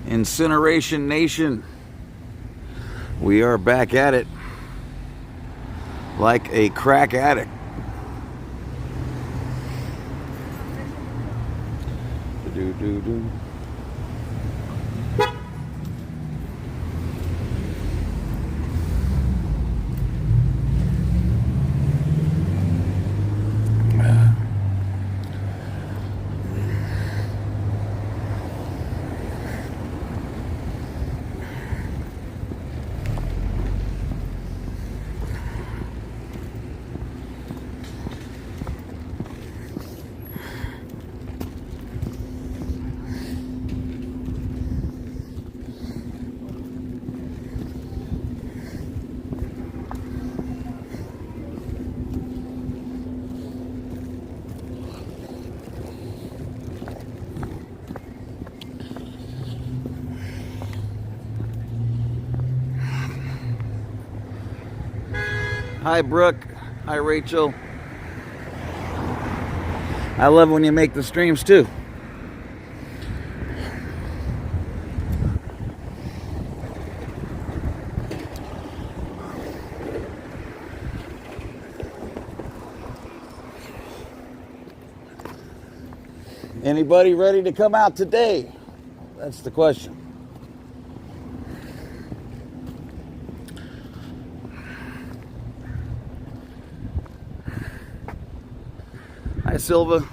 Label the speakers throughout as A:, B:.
A: Incineration Nation, we are back at it like a crack addict. Do. Hi, Brooke. Hi, Rachel. I love when you make the streams too. Anybody ready to come out today? That's the question. Hi, Silva.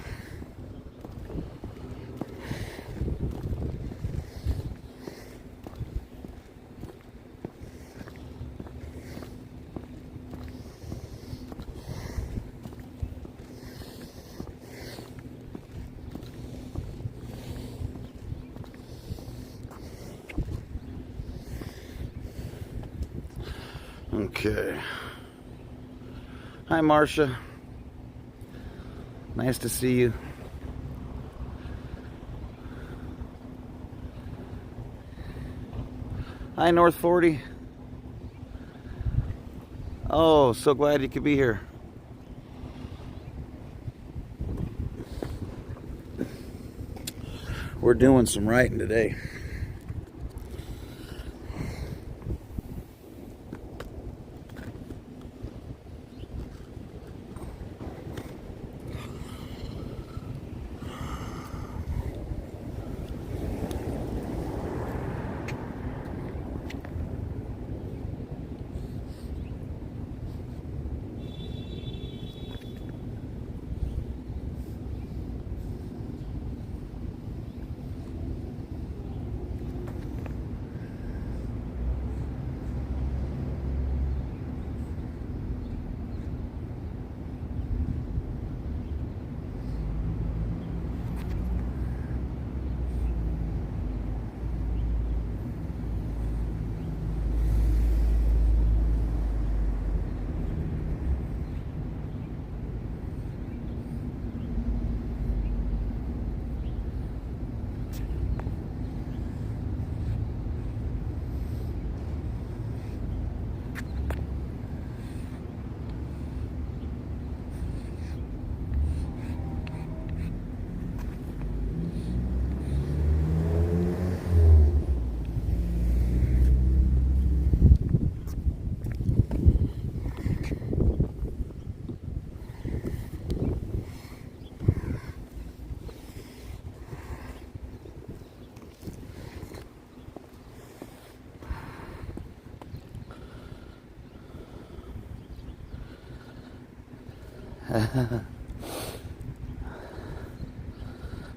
A: Okay. Hi, Marcia. Nice to see you. Hi, North 40. Oh, so glad you could be here. We're doing some writing today.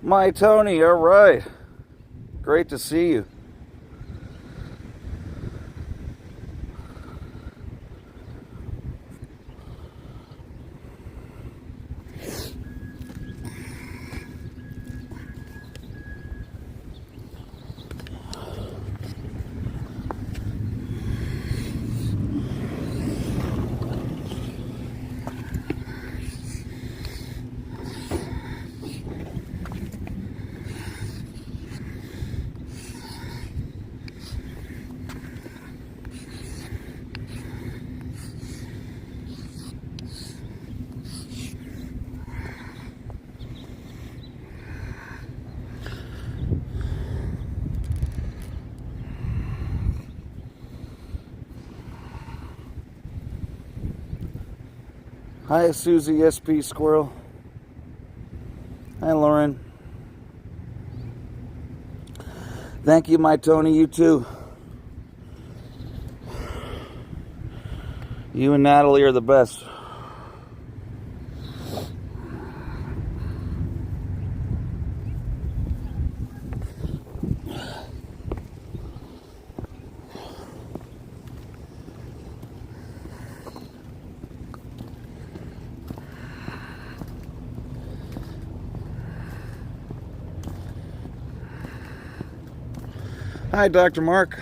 A: My Tony, all right. Great to see you. Hi, Susie SP Squirrel. Hi, Lauren. Thank you, my Tony. You too. You and Natalie are the best. Hi, Dr. Mark.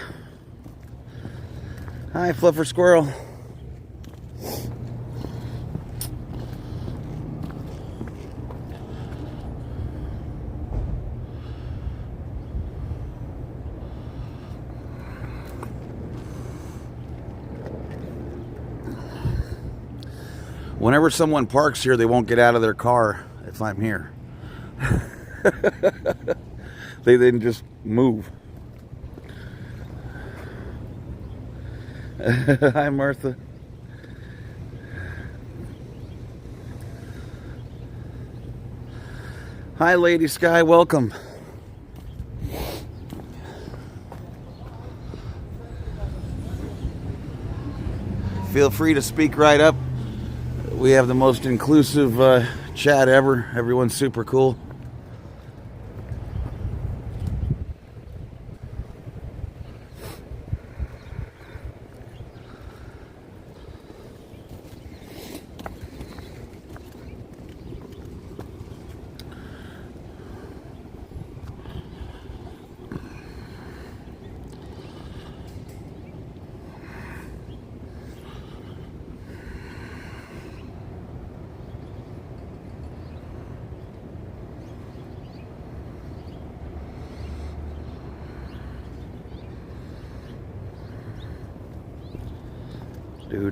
A: Hi, Fluffer Squirrel. Whenever someone parks here, they won't get out of their car if I'm here. They then just move. Hi, Martha. Hi, Lady Sky. Welcome. Feel free to speak right up. We have the most inclusive chat ever. Everyone's super cool.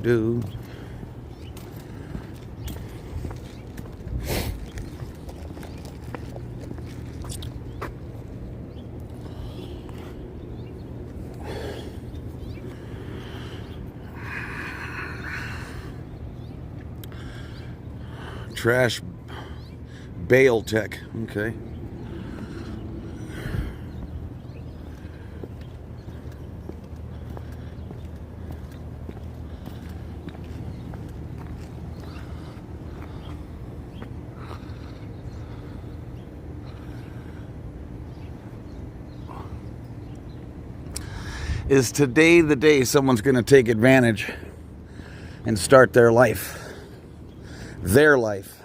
A: Do. Trash bale tech. Okay. Is today the day someone's going to take advantage and start their life? Their life.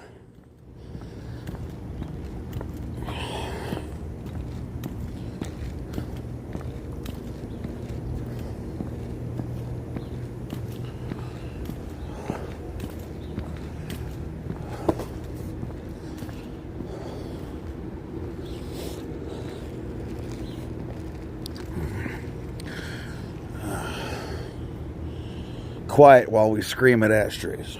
A: Quiet while we scream at ashtrays.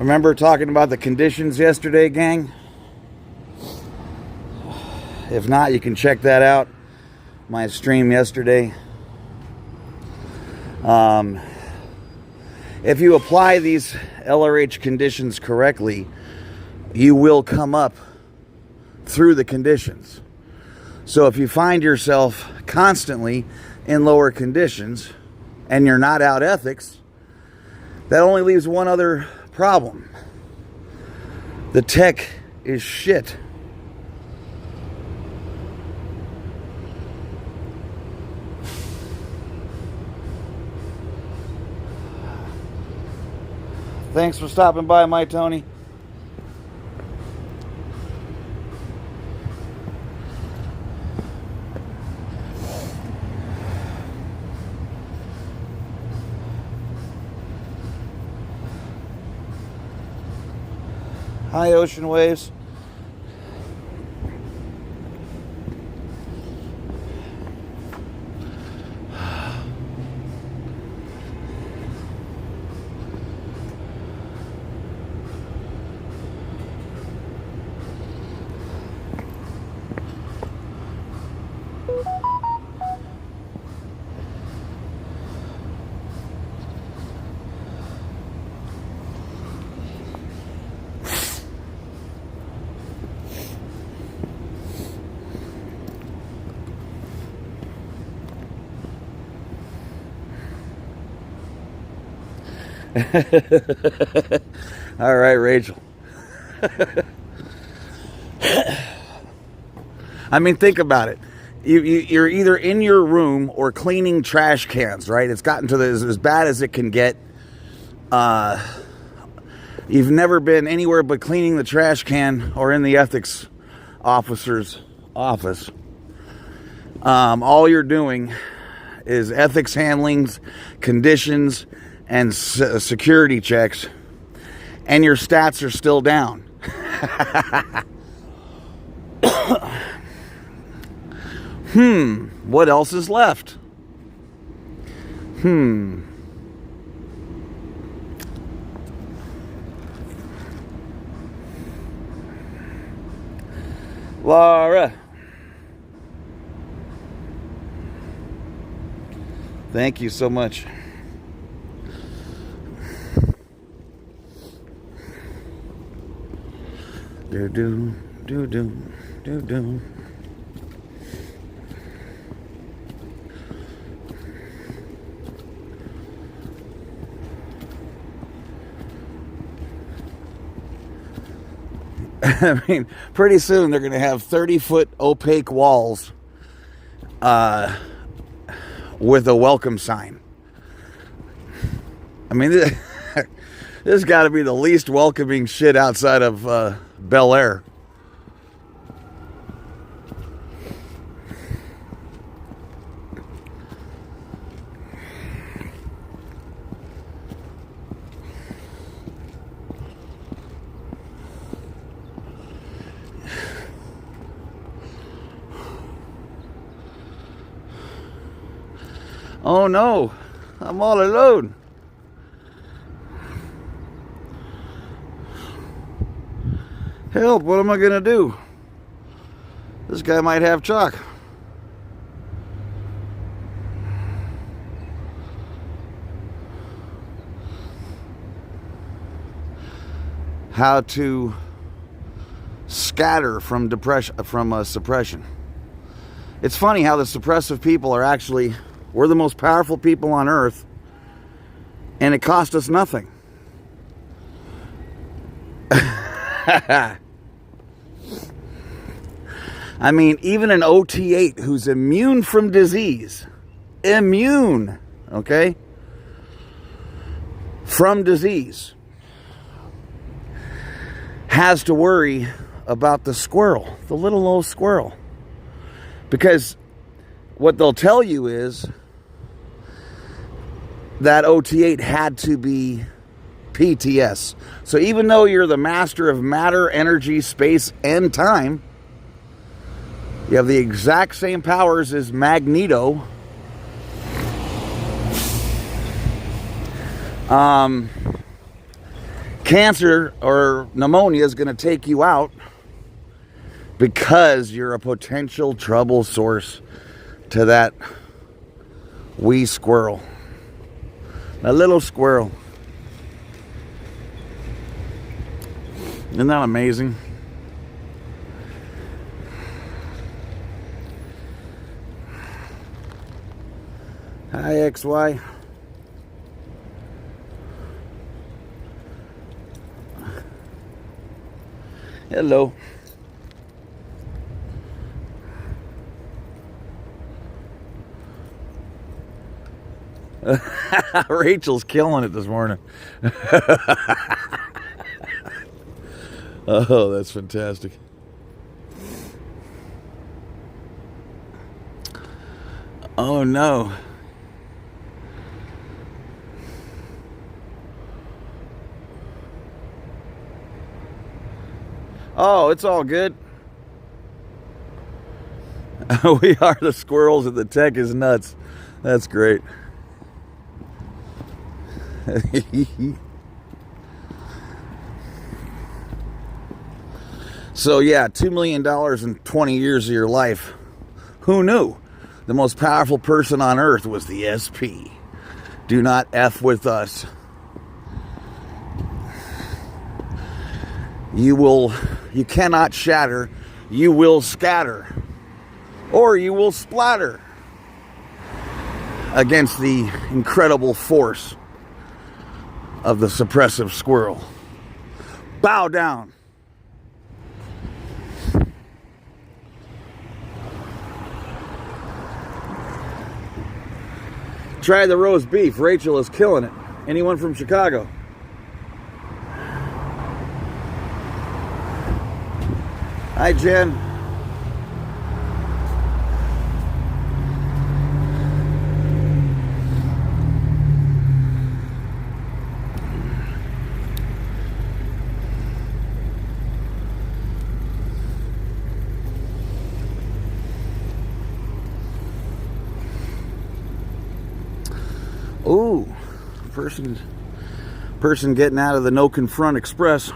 A: Remember talking about the conditions yesterday, gang? If not, you can check that out. My stream yesterday. If you apply these LRH conditions correctly, you will come up through the conditions. So if you find yourself constantly in lower conditions and you're not out ethics, that only leaves one other problem. The tech is shit. Thanks for stopping by, my Tony. Hi, Ocean Waves. All right, Rachel. I mean, think about it. You're either in your room or cleaning trash cans, right? It's gotten to as bad as it can get. You've never been anywhere but cleaning the trash can or in the ethics officer's office. All you're doing is ethics handlings, conditions, and security checks, and your stats are still down. What else is left? Laura. Thank you so much. Do do do do do do. I mean, pretty soon they're going to have 30-foot opaque walls with a welcome sign. I mean, this has got to be the least welcoming shit outside of Bel Air. Oh no, I'm all alone. Help, what am I gonna do? This guy might have chalk. How to scatter from depression, from suppression. It's funny how the suppressive people are actually, we're the most powerful people on earth, and it cost us nothing. I mean, even an OT8 who's immune from disease, immune, okay, from disease, has to worry about the squirrel, the little old squirrel. Because what they'll tell you is that OT8 had to be PTS. So even though you're the master of matter, energy, space, and time, you have the exact same powers as Magneto. Cancer or pneumonia is going to take you out because you're a potential trouble source to that wee squirrel. A little squirrel. Isn't that amazing? Hi, XY. Hello. Rachel's killing it this morning. Oh, that's fantastic. Oh no. Oh, it's all good. We are the squirrels and the tech is nuts. That's great. So yeah, $2 million in 20 years of your life. Who knew? The most powerful person on earth was the SP. Do not F with us. You cannot shatter. You will scatter. Or you will splatter against the incredible force of the suppressive squirrel. Bow down. Try the roast beef. Rachel is killing it. Anyone from Chicago? Hi, Jen. Ooh, person getting out of the no confront express.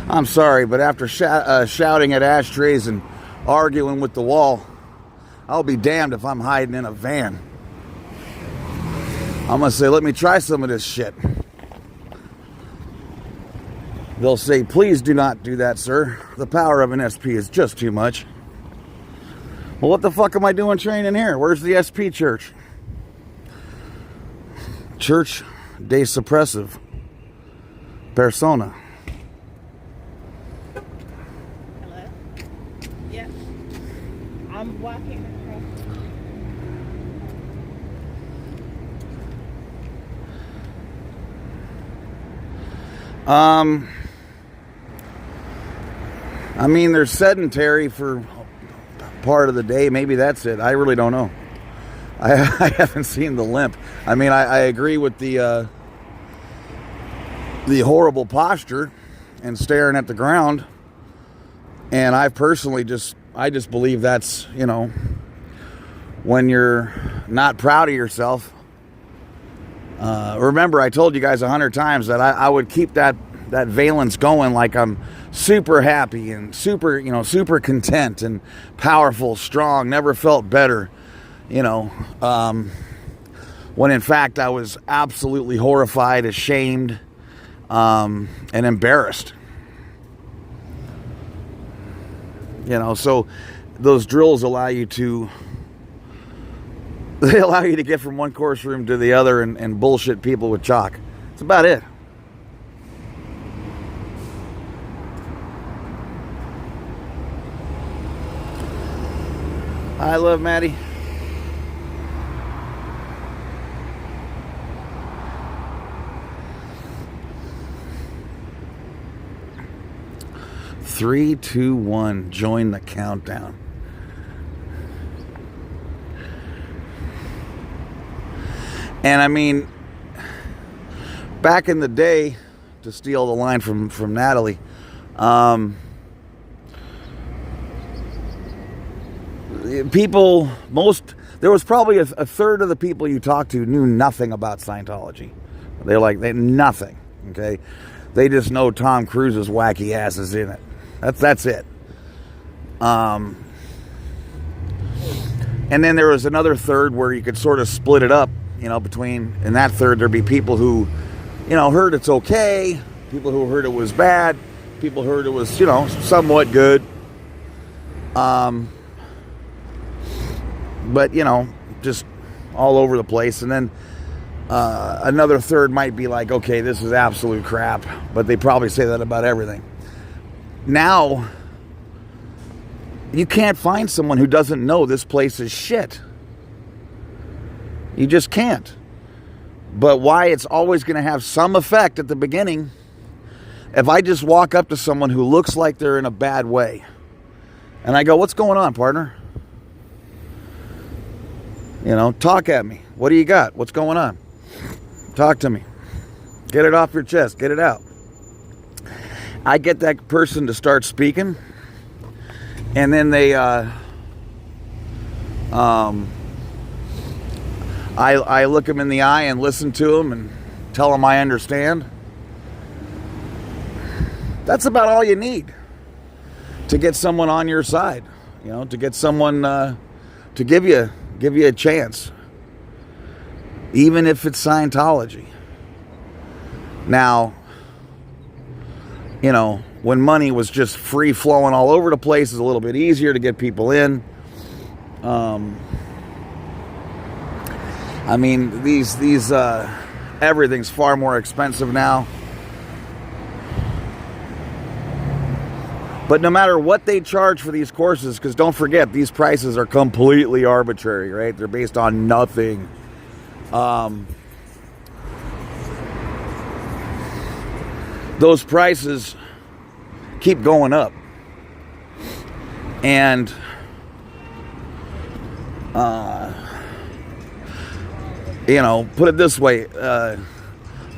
A: I'm sorry, but after shouting at ashtrays and arguing with the wall, I'll be damned if I'm hiding in a van. I'm going to say, let me try some of this shit. They'll say, please do not do that, sir. The power of an SP is just too much. Well, what the fuck am I doing training here? Where's the SP church? Church de Suppressive Persona.
B: Hello? Yeah. I'm walking across.
A: I mean, they're sedentary for part of the day. Maybe that's it. I really don't know. I haven't seen the limp. I mean, I agree with the horrible posture and staring at the ground. And I personally I just believe that's, you know, when you're not proud of yourself. Remember, I told you guys 100 times that I would keep that valence going like I'm super happy and super, you know, super content and powerful, strong, never felt better, you know, when in fact I was absolutely horrified, ashamed, and embarrassed. You know, so those drills allow you to get from one course room to the other and bullshit people with chalk. That's about it. I love Maddie. Three, two, one. Join the countdown. And I mean, back in the day, to steal the line from Natalie, there was probably a third of the people you talked to knew nothing about Scientology. They nothing. Okay, they just know Tom Cruise's wacky ass is in it. That's it. And then there was another third where you could sort of split it up, between, in that third there'd be people who, heard it's okay, people who heard it was bad, people who heard it was, somewhat good. But, just all over the place. And then another third might be like, okay, this is absolute crap. But they probably say that about everything. Now, you can't find someone who doesn't know this place is shit. You just can't. But why it's always going to have some effect at the beginning, if I just walk up to someone who looks like they're in a bad way, and I go, what's going on, partner? Talk at me. What do you got? What's going on? Talk to me. Get it off your chest. Get it out. I get that person to start speaking, and then they, I look them in the eye and listen to them and tell them I understand. That's about all you need to get someone on your side, to get someone to give you a chance, even if it's Scientology. Now, when money was just free flowing all over the place, it's a little bit easier to get people in. These everything's far more expensive now. But no matter what they charge for these courses, because don't forget, these prices are completely arbitrary, right? They're based on nothing. Those prices keep going up. And put it this way,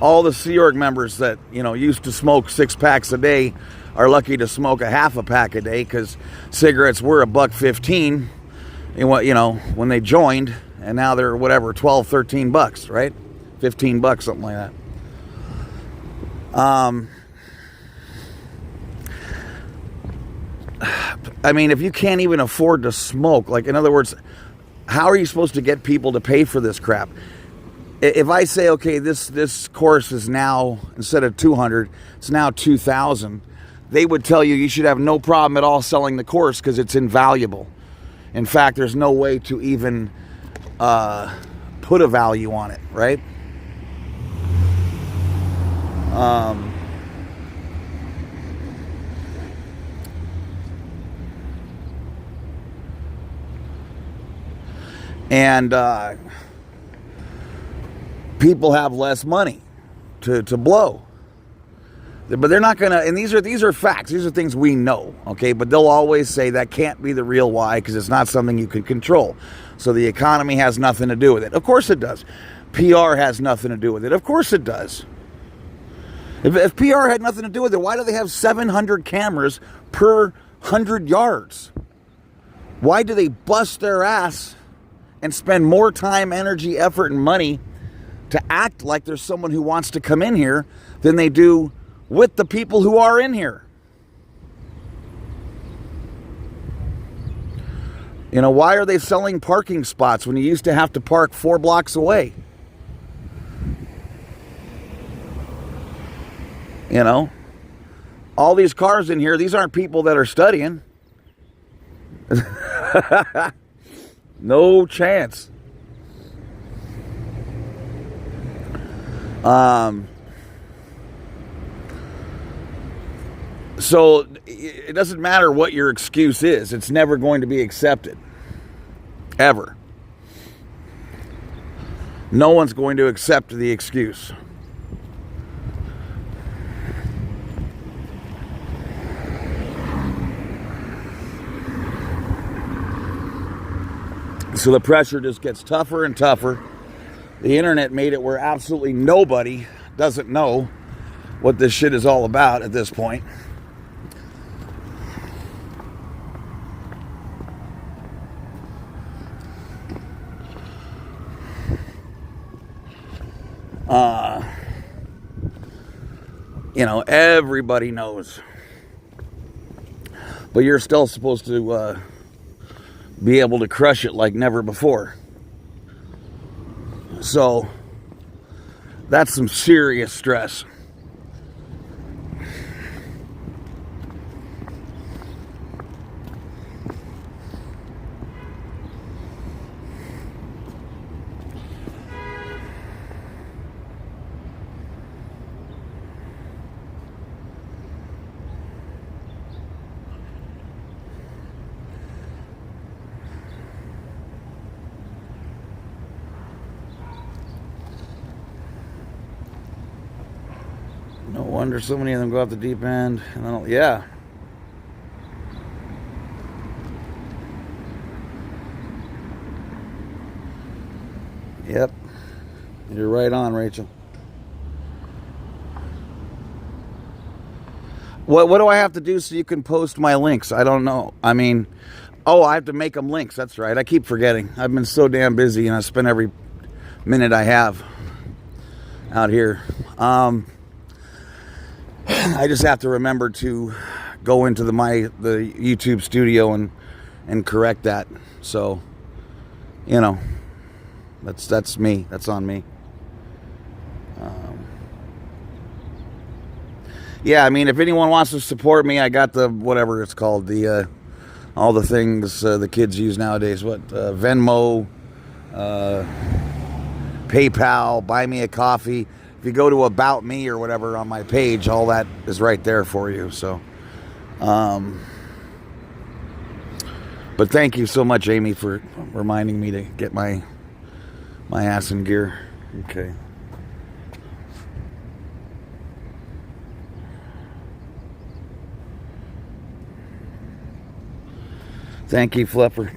A: all the Sea Org members that, used to smoke 6 packs a day are lucky to smoke a half a pack a day, because cigarettes were $1.15 when they joined, and now they're whatever, $12-13, right? $15, something like that. If you can't even afford to smoke, like, in other words, how are you supposed to get people to pay for this crap? If I say, okay, this course is now, instead of $200, it's now $2,000, they would tell you should have no problem at all selling the course because it's invaluable. In fact, there's no way to even put a value on it, right? And people have less money to blow. But they're not gonna, and these are facts. These are things we know, okay? But they'll always say that can't be the real why, because it's not something you can control. So the economy has nothing to do with it. Of course it does. PR has nothing to do with it. Of course it does. If PR had nothing to do with it, why do they have 700 cameras per 100 yards? Why do they bust their ass and spend more time, energy, effort, and money to act like there's someone who wants to come in here than they do with the people who are in here? Why are they selling parking spots when you used to have to park 4 blocks away? All these cars in here, these aren't people that are studying. No chance. So it doesn't matter what your excuse is. It's never going to be accepted. Ever. No one's going to accept the excuse. So the pressure just gets tougher and tougher. The internet made it where absolutely nobody doesn't know what this shit is all about at this point. Everybody knows. But you're still supposed to be able to crush it like never before. So, that's some serious stress. No wonder so many of them go off the deep end. And then, yeah. Yep. You're right on, Rachel. What do I have to do so you can post my links? I don't know. I mean, I have to make them links. That's right. I keep forgetting. I've been so damn busy, and I spend every minute I have out here. I just have to remember to go into the YouTube studio and correct that. So, that's me. That's on me. Yeah, I mean, if anyone wants to support me, I got the whatever it's called, the all the things the kids use nowadays. What Venmo, PayPal, Buy Me a Coffee. If you go to About Me or whatever on my page, all that is right there for you. So, but thank you so much, Amy, for reminding me to get my ass in gear. Okay. Thank you, Flipper.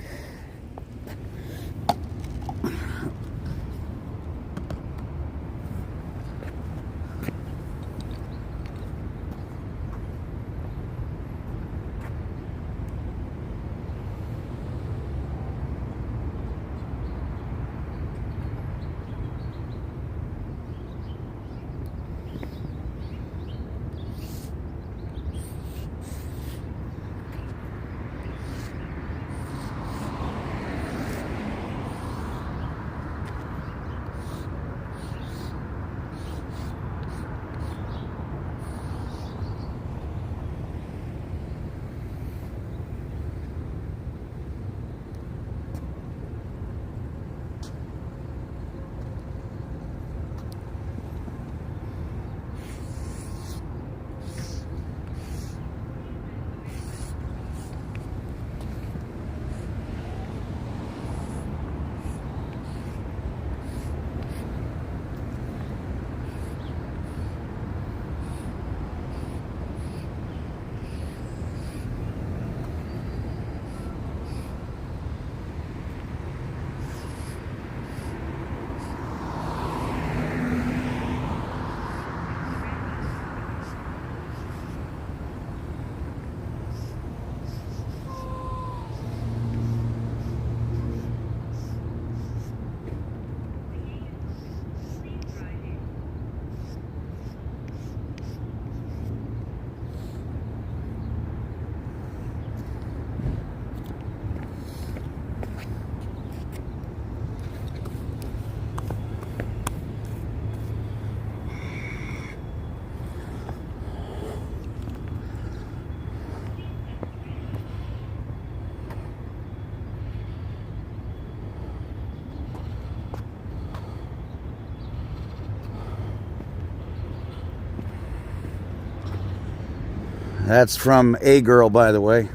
A: That's from A Girl, by the way.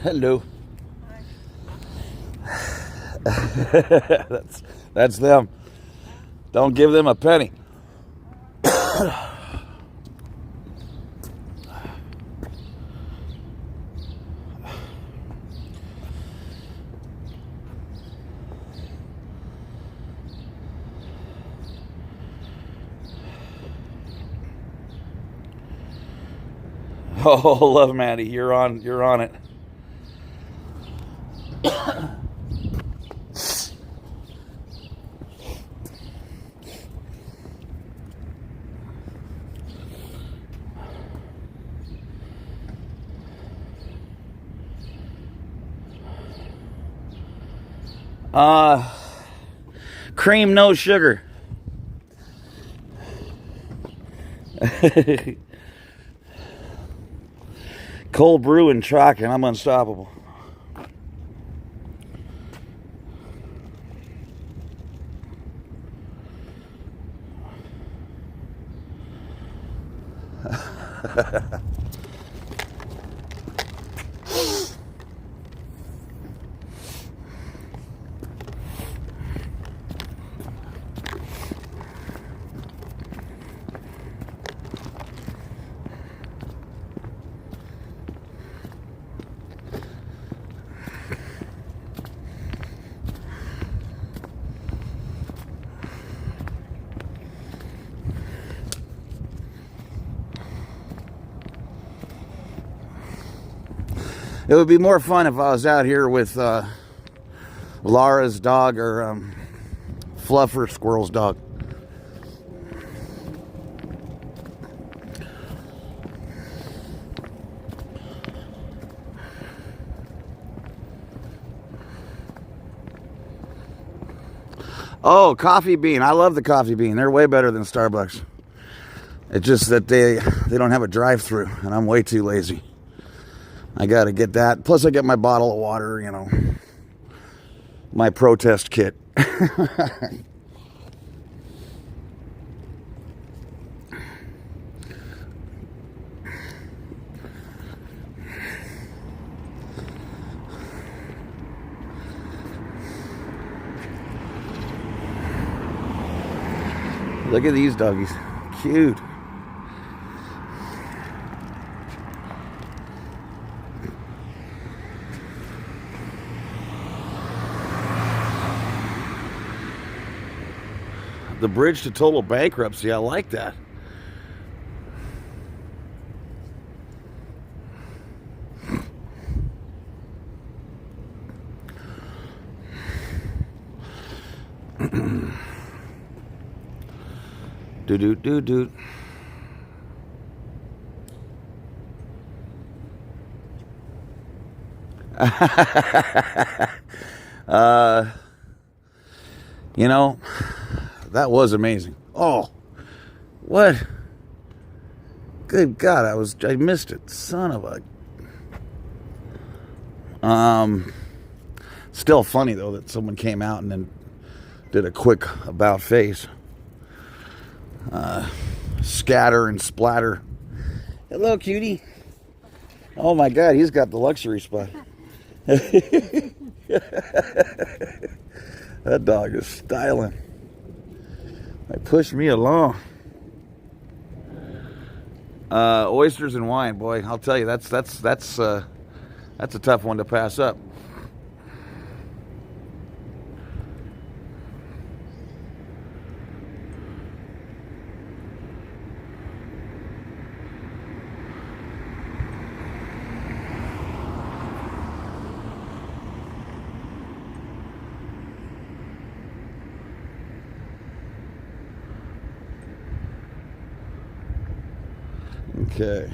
A: Hello. That's them. Don't give them a penny. Oh, love Maddie, you're on it. Cream, no sugar. Cold brew and chalk, and I'm unstoppable. It would be more fun if I was out here with Laura's dog or Fluffer, Squirrel's dog. Oh, Coffee Bean. I love the Coffee Bean. They're way better than Starbucks. It's just that they don't have a drive-through, and I'm way too lazy. I got to get that. Plus, I get my bottle of water, you know, my protest kit. Look at these doggies. Cute. The bridge to total bankruptcy. I like that. Do. You know, that was amazing. Oh, what? Good God, I missed it. Son of a. Still funny though that someone came out and then did a quick about face. Scatter and splatter Hello, cutie. Oh my God, he's got the luxury spot. That dog is styling. They push me along. Oysters and wine, boy. I'll tell you, that's a tough one to pass up. Okay.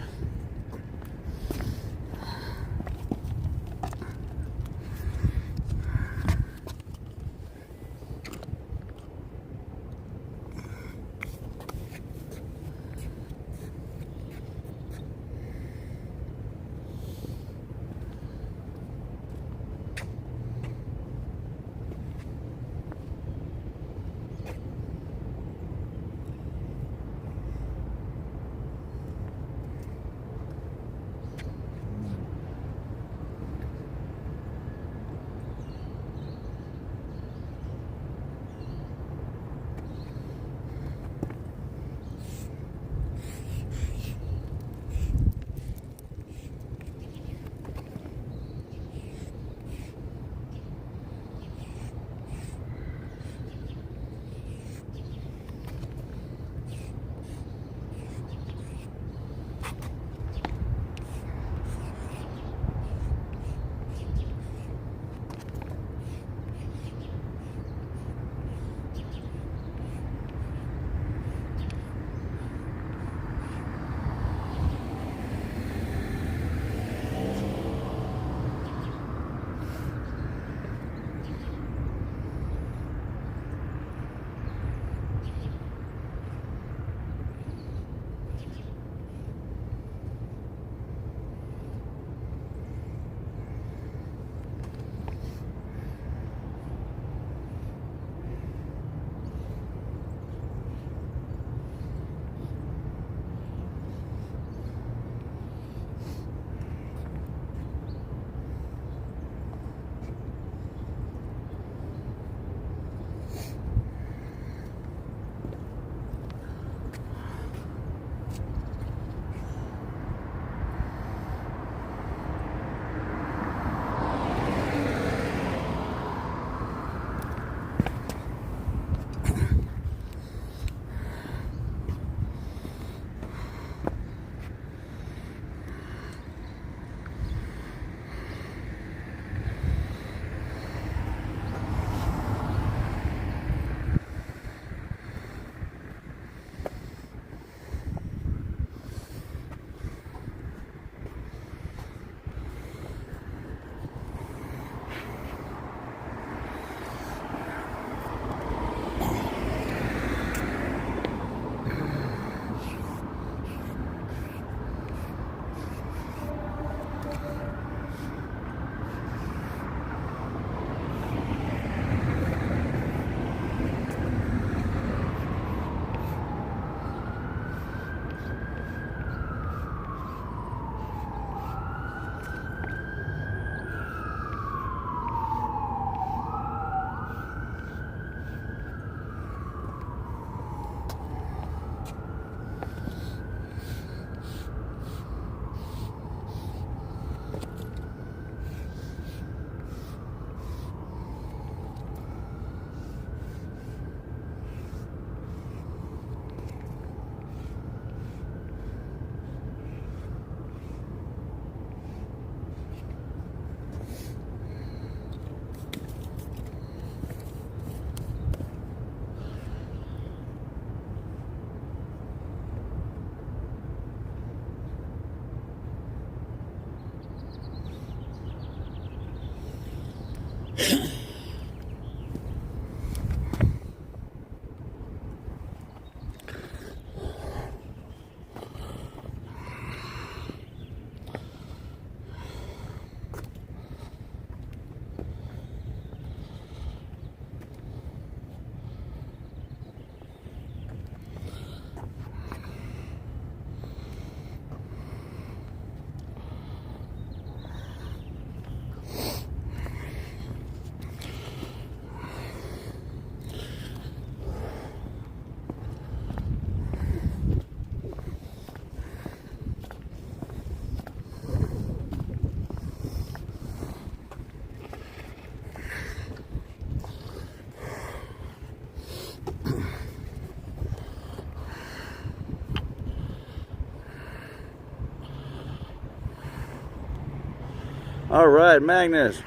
A: All right, Magnus.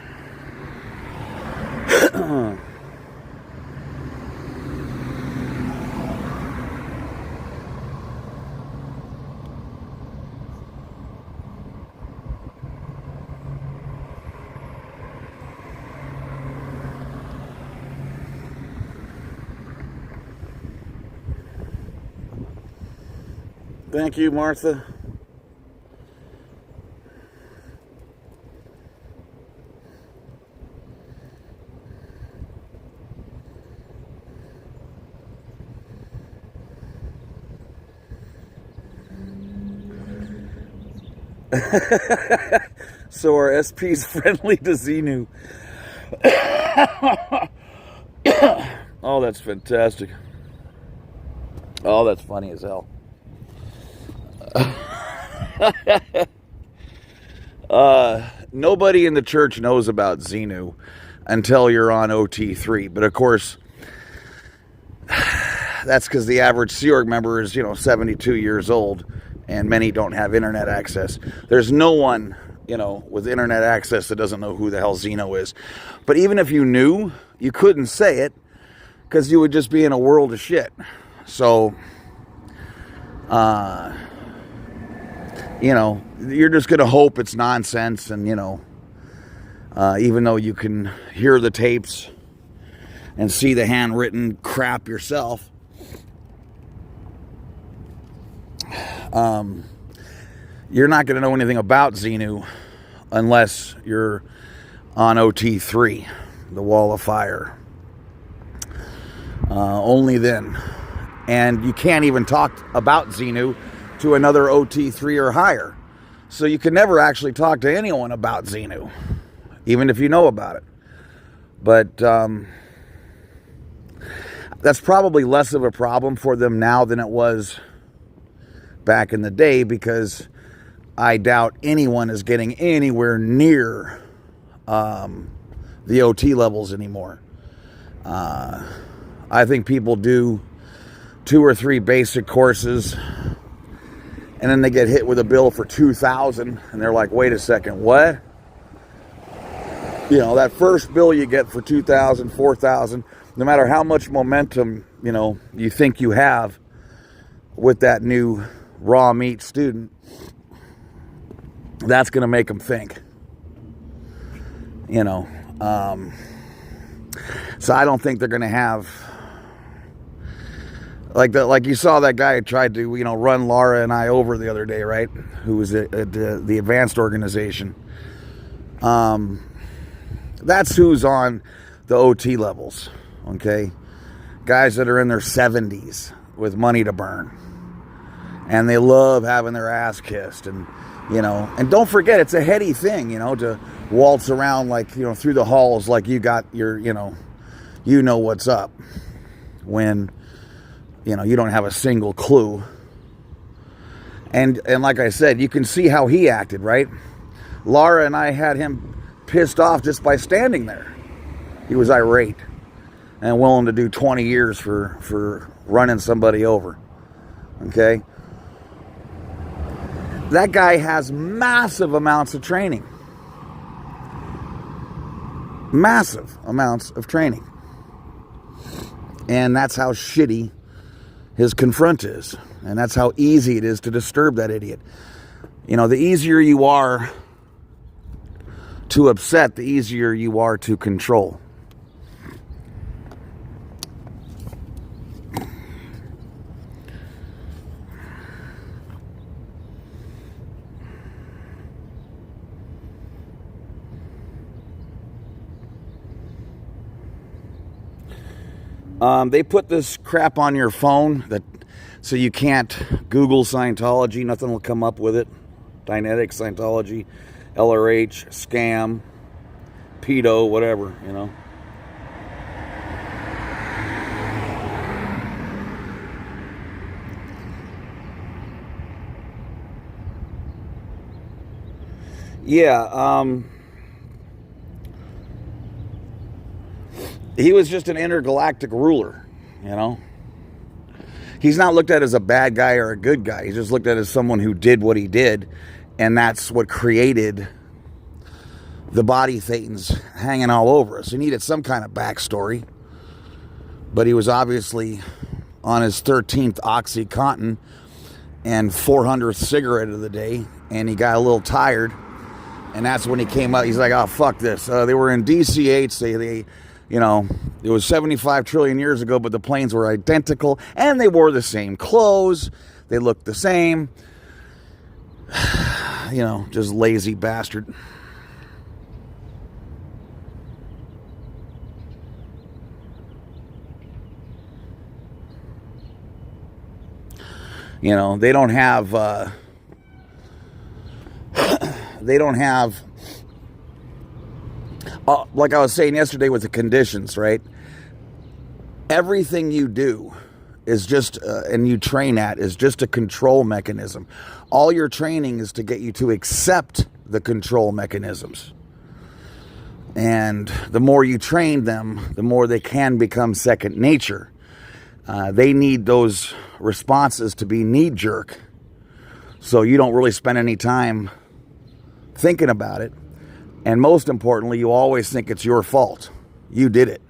A: Thank you, Martha. So are SPs friendly to Xenu? Oh, that's fantastic. Oh, that's funny as hell. Nobody in the church knows about Xenu until you're on OT3. But of course, that's because the average Sea Org member is, 72 years old, and many don't have internet access. There's no one, with internet access that doesn't know who the hell Xenu is. But even if you knew, you couldn't say it because you would just be in a world of shit. So, you're just going to hope it's nonsense. And, even though you can hear the tapes and see the handwritten crap yourself, you're not going to know anything about Xenu unless you're on OT3, the Wall of Fire. Only then. And you can't even talk about Xenu to another OT3 or higher. So you can never actually talk to anyone about Xenu, even if you know about it. But that's probably less of a problem for them now than it was back in the day, because I doubt anyone is getting anywhere near the OT levels anymore. I think people do 2 or 3 basic courses, and then they get hit with a bill for $2,000, and they're like, wait a second, what? That first bill you get for $2,000, $4,000, no matter how much momentum, you think you have with that new raw meat student, that's going to make them think. So I don't think they're going to have like you saw that guy who tried to run Laura and I over the other day, right? Who was at the advanced organization. That's who's on the OT levels, okay? Guys that are in their 70s with money to burn, and they love having their ass kissed, and and don't forget, it's a heady thing, to waltz around like, through the halls like you got your, what's up, when, you don't have a single clue. And like I said, you can see how he acted, right? Laura and I had him pissed off just by standing there. He was irate and willing to do 20 years for running somebody over, okay? That guy has massive amounts of training. Massive amounts of training. And that's how shitty his confront is. And that's how easy it is to disturb that idiot. The easier you are to upset, the easier you are to control. They put this crap on your phone so you can't Google Scientology. Nothing will come up with it. Dinetic Scientology, LRH, scam, pedo, whatever, Yeah, he was just an intergalactic ruler, He's not looked at as a bad guy or a good guy. He's just looked at as someone who did what he did, and that's what created the body thetans hanging all over us. He needed some kind of backstory. But he was obviously on his 13th OxyContin and 400th cigarette of the day, and he got a little tired, and that's when he came out. He's like, oh, fuck this. They were in DC-8. They, you know, it was 75 trillion years ago, but the planes were identical, and they wore the same clothes. They looked the same. You know, just lazy bastard. You know, they don't have, like I was saying yesterday with the conditions, right? Everything you do is just, and you train at, is just a control mechanism. All your training is to get you to accept the control mechanisms. And the more you train them, the more they can become second nature. They need those responses to be knee-jerk, so you don't really spend any time thinking about it. And most importantly, you always think it's your fault. You did it.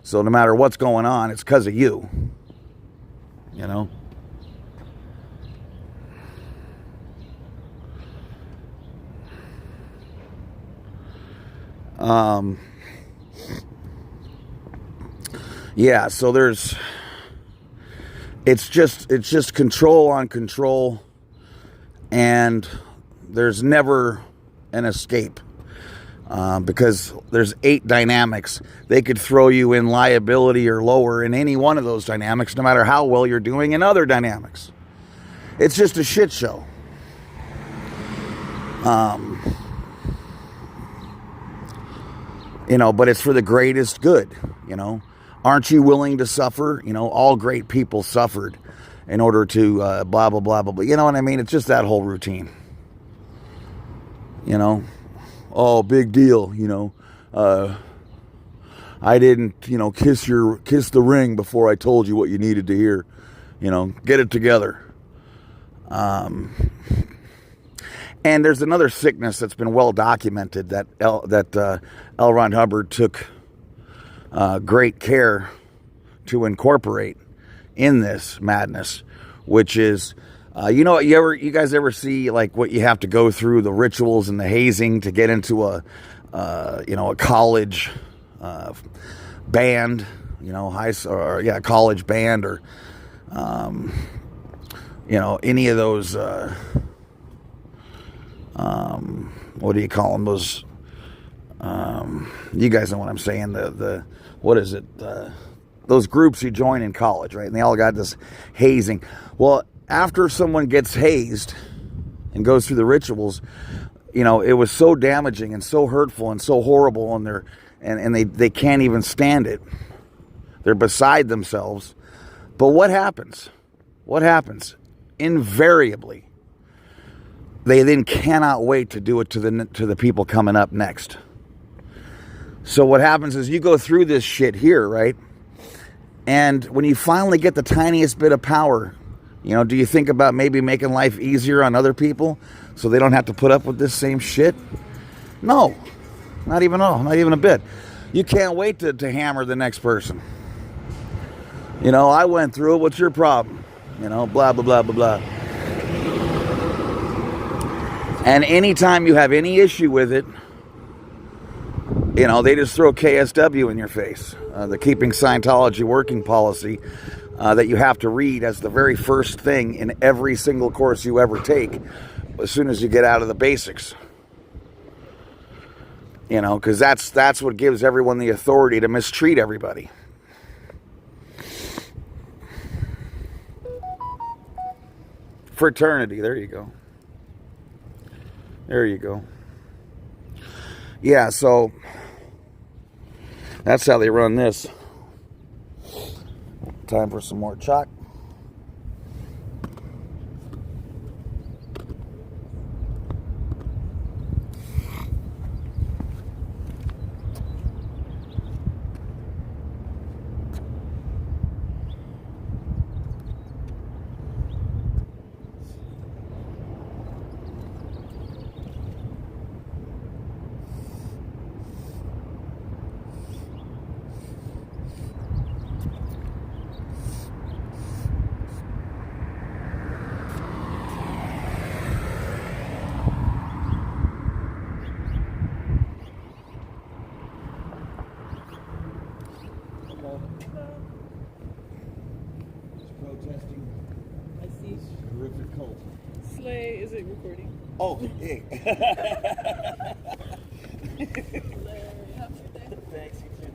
A: So no matter what's going on, it's because of you. You know? Yeah, so there's... It's just control on control, and there's never an escape, because there's 8 dynamics. They could throw you in liability or lower in any one of those dynamics, no matter how well you're doing in other dynamics. It's just a shit show. You know, but it's for the greatest good, you know. Aren't you willing to suffer? You know, all great people suffered in order to blah, blah, blah, blah, blah. You know what I mean? It's just that whole routine. You know? Oh, big deal, you know. I didn't, you know, kiss the ring before I told you what you needed to hear. You know, get it together. And there's another sickness that's been well documented that L. Ron Hubbard took great care to incorporate in this madness, which is, you know, you guys ever see like what you have to go through, the rituals and the hazing to get into a college band, you know, college band, or you know, any of those what do you call them, those you guys know what I'm saying, the what is it, those groups you join in college, right? And they all got this hazing. Well, after someone gets hazed and goes through the rituals, you know, it was so damaging and so hurtful and so horrible, and they can't even stand it. They're beside themselves. But what happens? What happens? Invariably, they then cannot wait to do it to the people coming up next. So what happens is you go through this shit here, right? And when you finally get the tiniest bit of power, you know, do you think about maybe making life easier on other people so they don't have to put up with this same shit? No, not even a bit. You can't wait to hammer the next person. You know, I went through it. What's your problem? You know, blah, blah, blah, blah, blah. And anytime you have any issue with it, you know, they just throw KSW in your face. The Keeping Scientology Working Policy that you have to read as the very first thing in every single course you ever take as soon as you get out of the basics. You know, because that's what gives everyone the authority to mistreat everybody. Fraternity, there you go. There you go. Yeah, so that's how they run this. Time for some more chalk.
B: recording.
A: Oh, hey. Thanks, you too.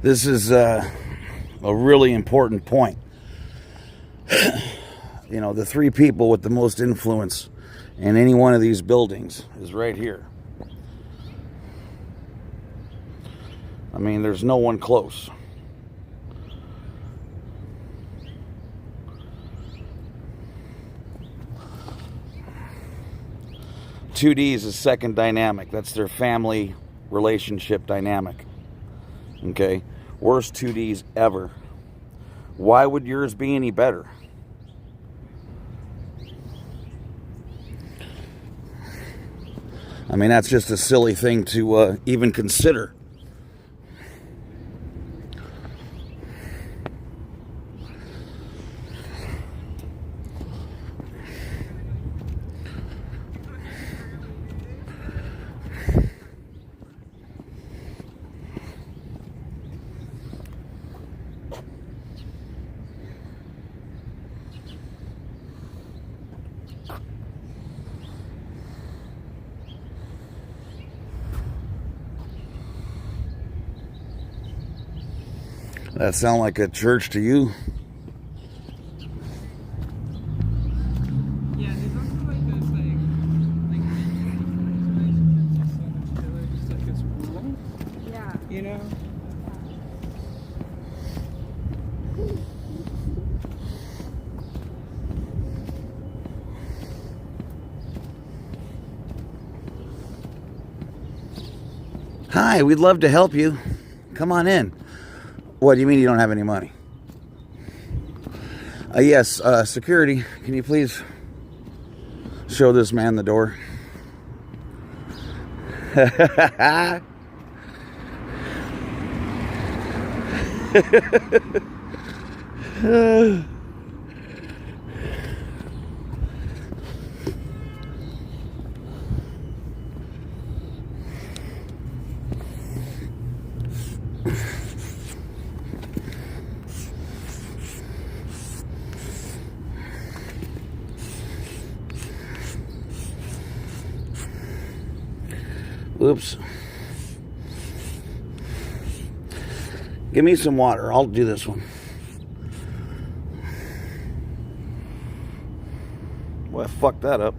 A: This is a really important point. You know, the three people with the most influence in any one of these buildings is right here. I mean, there's no one close. Two D's is second dynamic. That's their family relationship dynamic. Okay? Worst 2Ds ever. Why would yours be any better? I mean, that's just a silly thing to even consider. That sound like a church to you?
B: Yeah, they don't.
A: Hi, we'd love to help you. Come on in. What do you mean you don't have any money? Yes, security, can you please show this man the door? Oops. Give me some water. I'll do this one. Well, I fucked that up.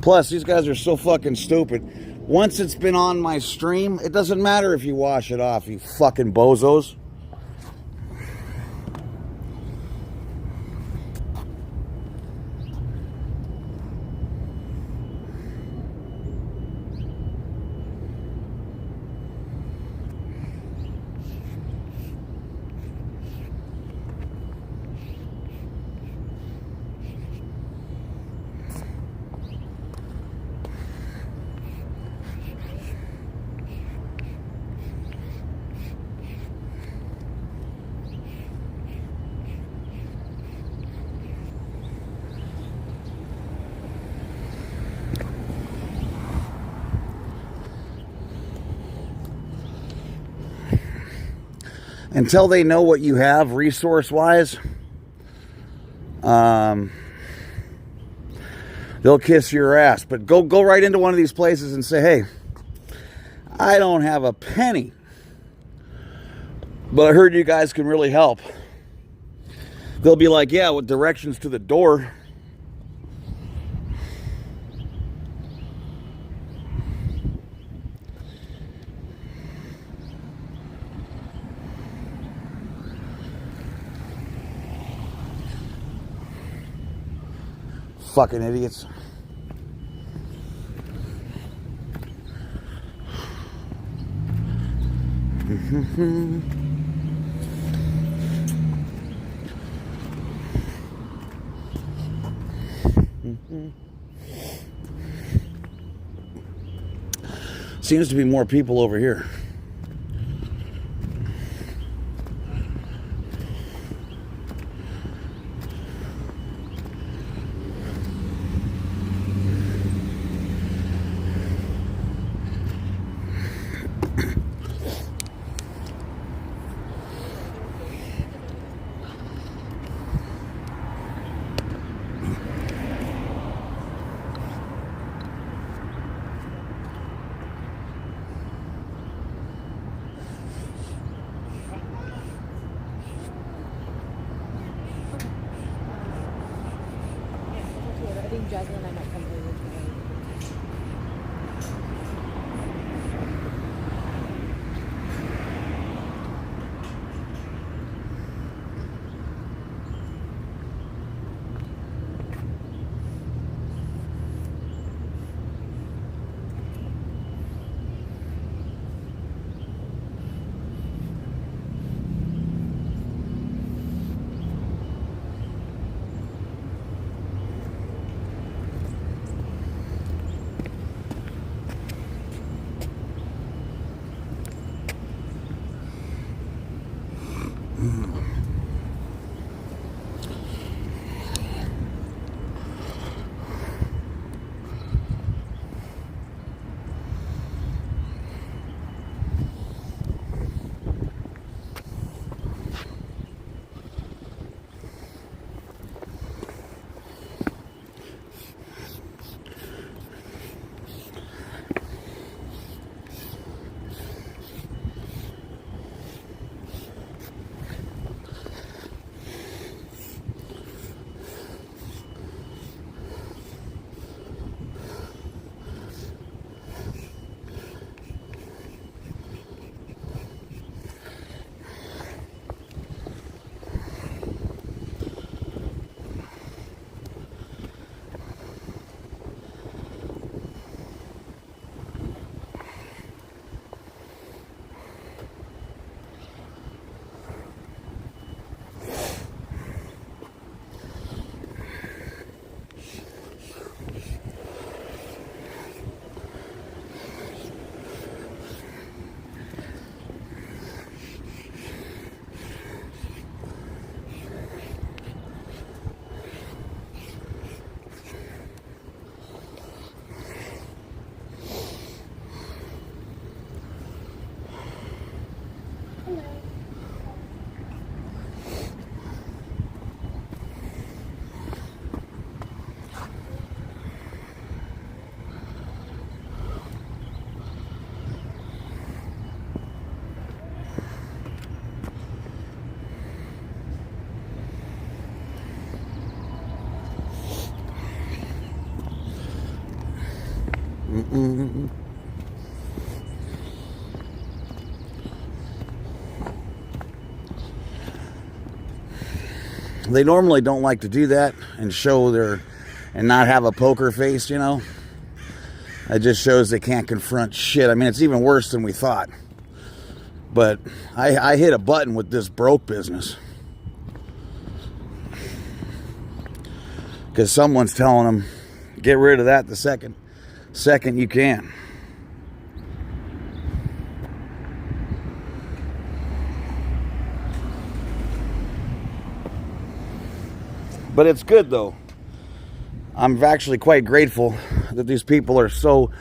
A: Plus, these guys are so fucking stupid. Once it's been on my stream, it doesn't matter if you wash it off, you fucking bozos. Until they know what you have resource-wise, they'll kiss your ass. But go right into one of these places and say, hey, I don't have a penny, but I heard you guys can really help. They'll be like, yeah, with directions to the door. Fucking idiots. Seems to be more people over here.
C: I think Jasmine and I might come over tonight.
A: They normally don't like to do that and show their, and not have a poker face, you know. It just shows they can't confront shit. I mean, it's even worse than we thought. But I hit a button with this broke business. Because someone's telling them, get rid of that the second you can. But it's good though. I'm actually quite grateful that these people are so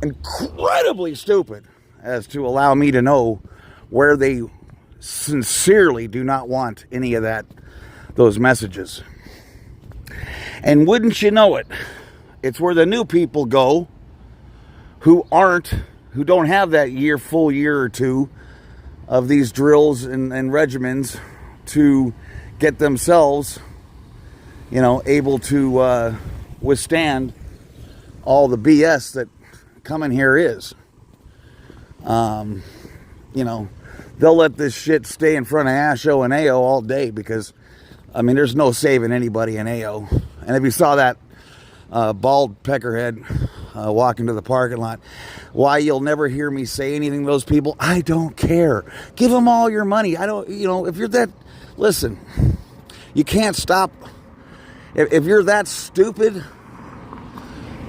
A: incredibly stupid as to allow me to know where they sincerely do not want any of those messages. And wouldn't you know it, it's where the new people go who don't have that full year or two of these drills and regimens to get themselves, able to withstand all the BS that coming here is. They'll let this shit stay in front of ASHO and AO all day because, there's no saving anybody in AO. And if you saw that bald peckerhead walking to the parking lot, why you'll never hear me say anything to those people, I don't care. Give them all your money. I don't, if you're that, listen, you can't stop. If you're that stupid,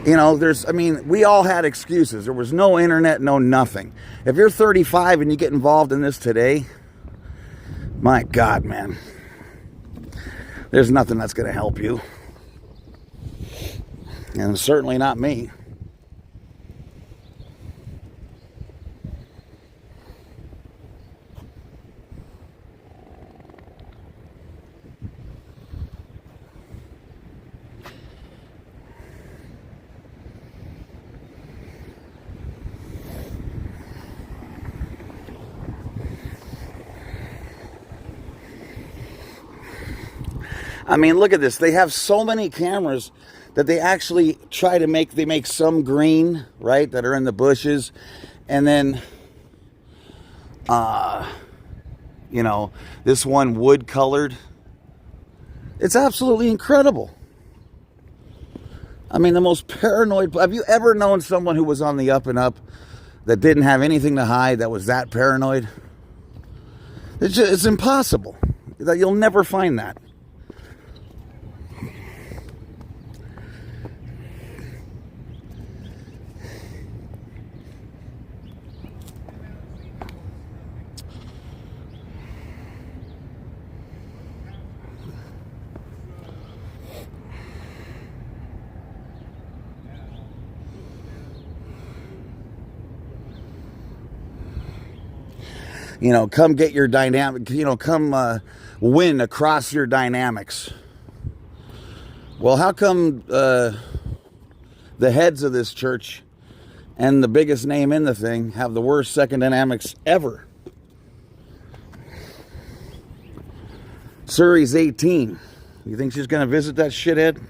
A: we all had excuses. There was no internet, no nothing. If you're 35 and you get involved in this today, my God, man, there's nothing that's going to help you. And certainly not me. Look at this. They have so many cameras that they actually try to make some green, right, that are in the bushes. And then, this one wood colored. It's absolutely incredible. The most paranoid. Have you ever known someone who was on the up and up that didn't have anything to hide, that was that paranoid? It's impossible. You'll never find that. Come get your dynamic, come win across your dynamics. Well, how come the heads of this church and the biggest name in the thing have the worst second dynamics ever? Suri's 18. You think she's going to visit that shithead?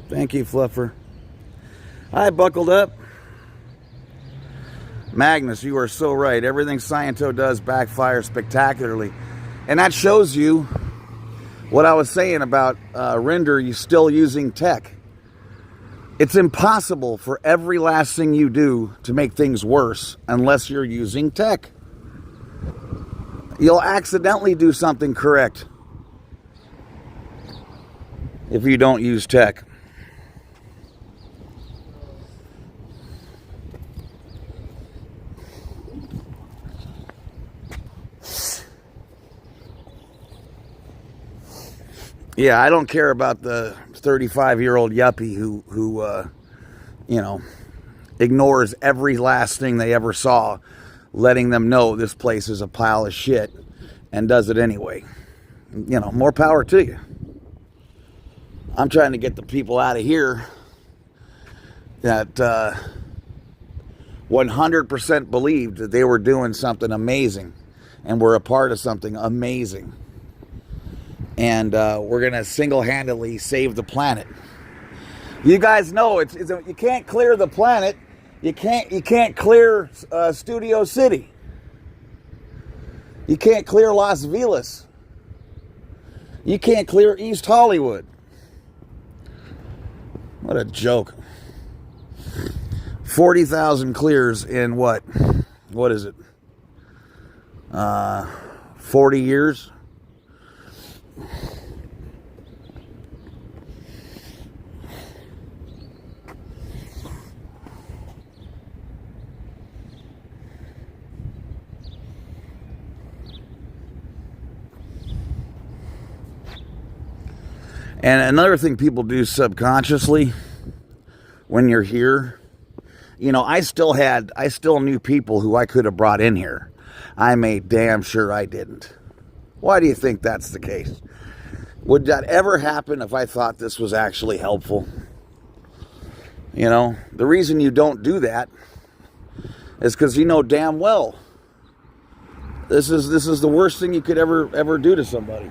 A: Thank you, Fluffer. I buckled up. Magnus, you are so right. Everything Sciento does backfires spectacularly. And that shows you what I was saying about Render, you still using tech. It's impossible for every last thing you do to make things worse unless you're using tech. You'll accidentally do something correct if you don't use tech. Yeah, I don't care about the 35-year-old yuppie who ignores every last thing they ever saw, letting them know this place is a pile of shit, and does it anyway. More power to you. I'm trying to get the people out of here that 100% believed that they were doing something amazing and were a part of something amazing. And we're going to single-handedly save the planet. You guys know you can't clear the planet You can't clear Studio City. You can't clear Las Vegas. You can't clear East Hollywood. What a joke. 40,000 clears in what? What is it? 40 years? And another thing people do subconsciously when you're here, you know, I still knew people who I could have brought in here. I made damn sure I didn't. Why do you think that's the case? Would that ever happen if I thought this was actually helpful? You know, the reason you don't do that is because you know damn well this is the worst thing you could ever do to somebody.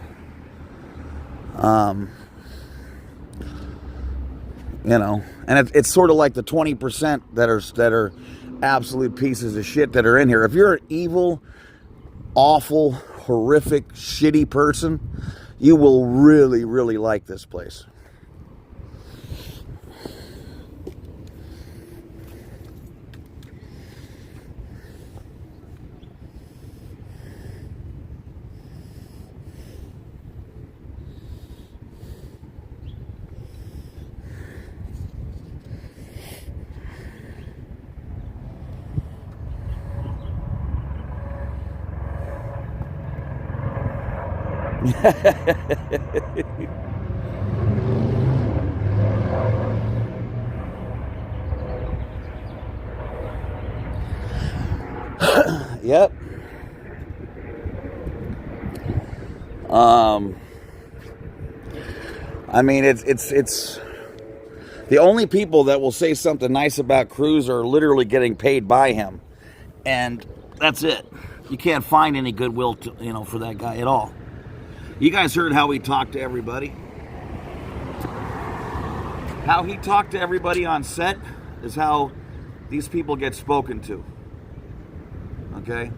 A: You know, and it's sort of like the 20% that are absolute pieces of shit that are in here. If you're an evil, awful, horrific, shitty person, you will really, really like this place. Yep. I mean, it's the only people that will say something nice about Cruz are literally getting paid by him, and that's it. You can't find any goodwill for that guy at all. You guys heard how he talked to everybody. How he talked to everybody on set is how these people get spoken to. Okay?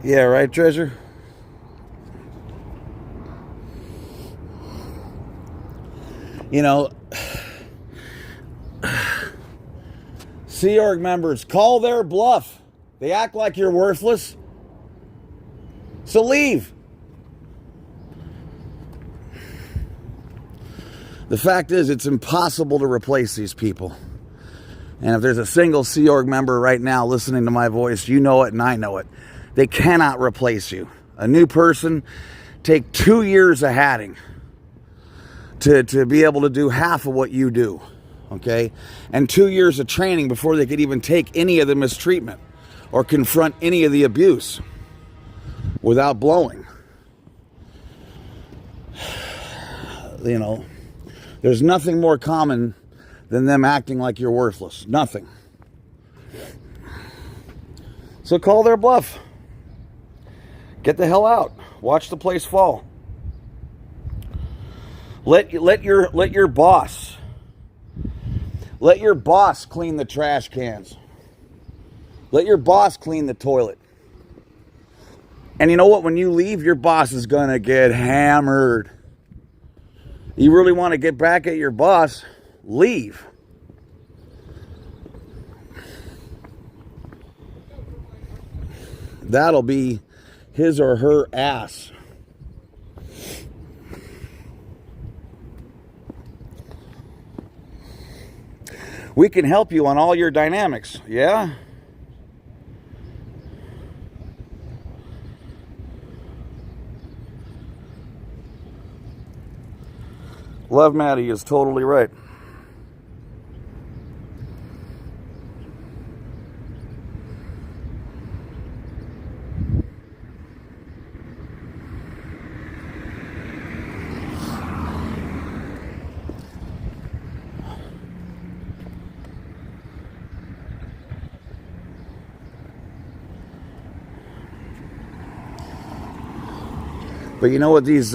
A: Yeah, right, Treasure? You know, Sea Org members, call their bluff. They act like you're worthless. So leave. The fact is, it's impossible to replace these people. And if there's a single Sea Org member right now listening to my voice, you know it and I know it. They cannot replace you. A new person take 2 years of hatting to be able to do half of what you do. Okay? And 2 years of training before they could even take any of the mistreatment or confront any of the abuse without blowing. You know, there's nothing more common than them acting like you're worthless. Nothing. So call their bluff. Get the hell out. Watch the place fall. Let your boss clean the trash cans. Let your boss clean the toilet. And you know what? When you leave, your boss is gonna get hammered. You really want to get back at your boss? Leave. That'll be his or her ass. We can help you on all your dynamics, yeah? Love Maddie is totally right. But you know what these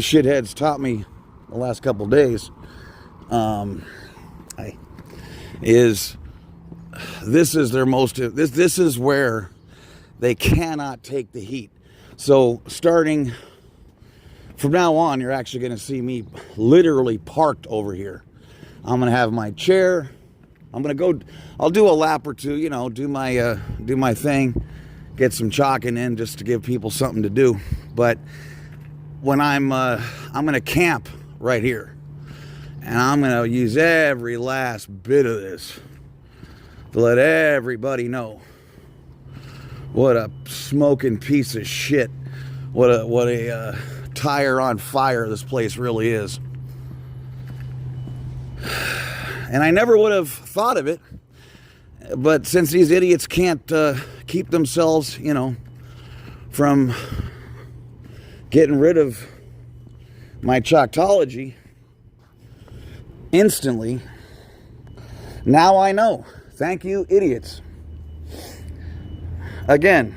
A: shitheads taught me the last couple days is this is their most this is where they cannot take the heat. So starting from now on, you're actually going to see me literally parked over here. I'm going to have my chair. I'm going to go. I'll do a lap or two. You know, do my thing. Get some chalking in just to give people something to do. But when I'm going to camp right here, and I'm going to use every last bit of this to let everybody know what a smoking piece of shit, what a tire on fire this place really is. And I never would have thought of it, but since these idiots can't keep themselves, you know, from getting rid of my Choctology instantly, now I know. Thank you, idiots. Again,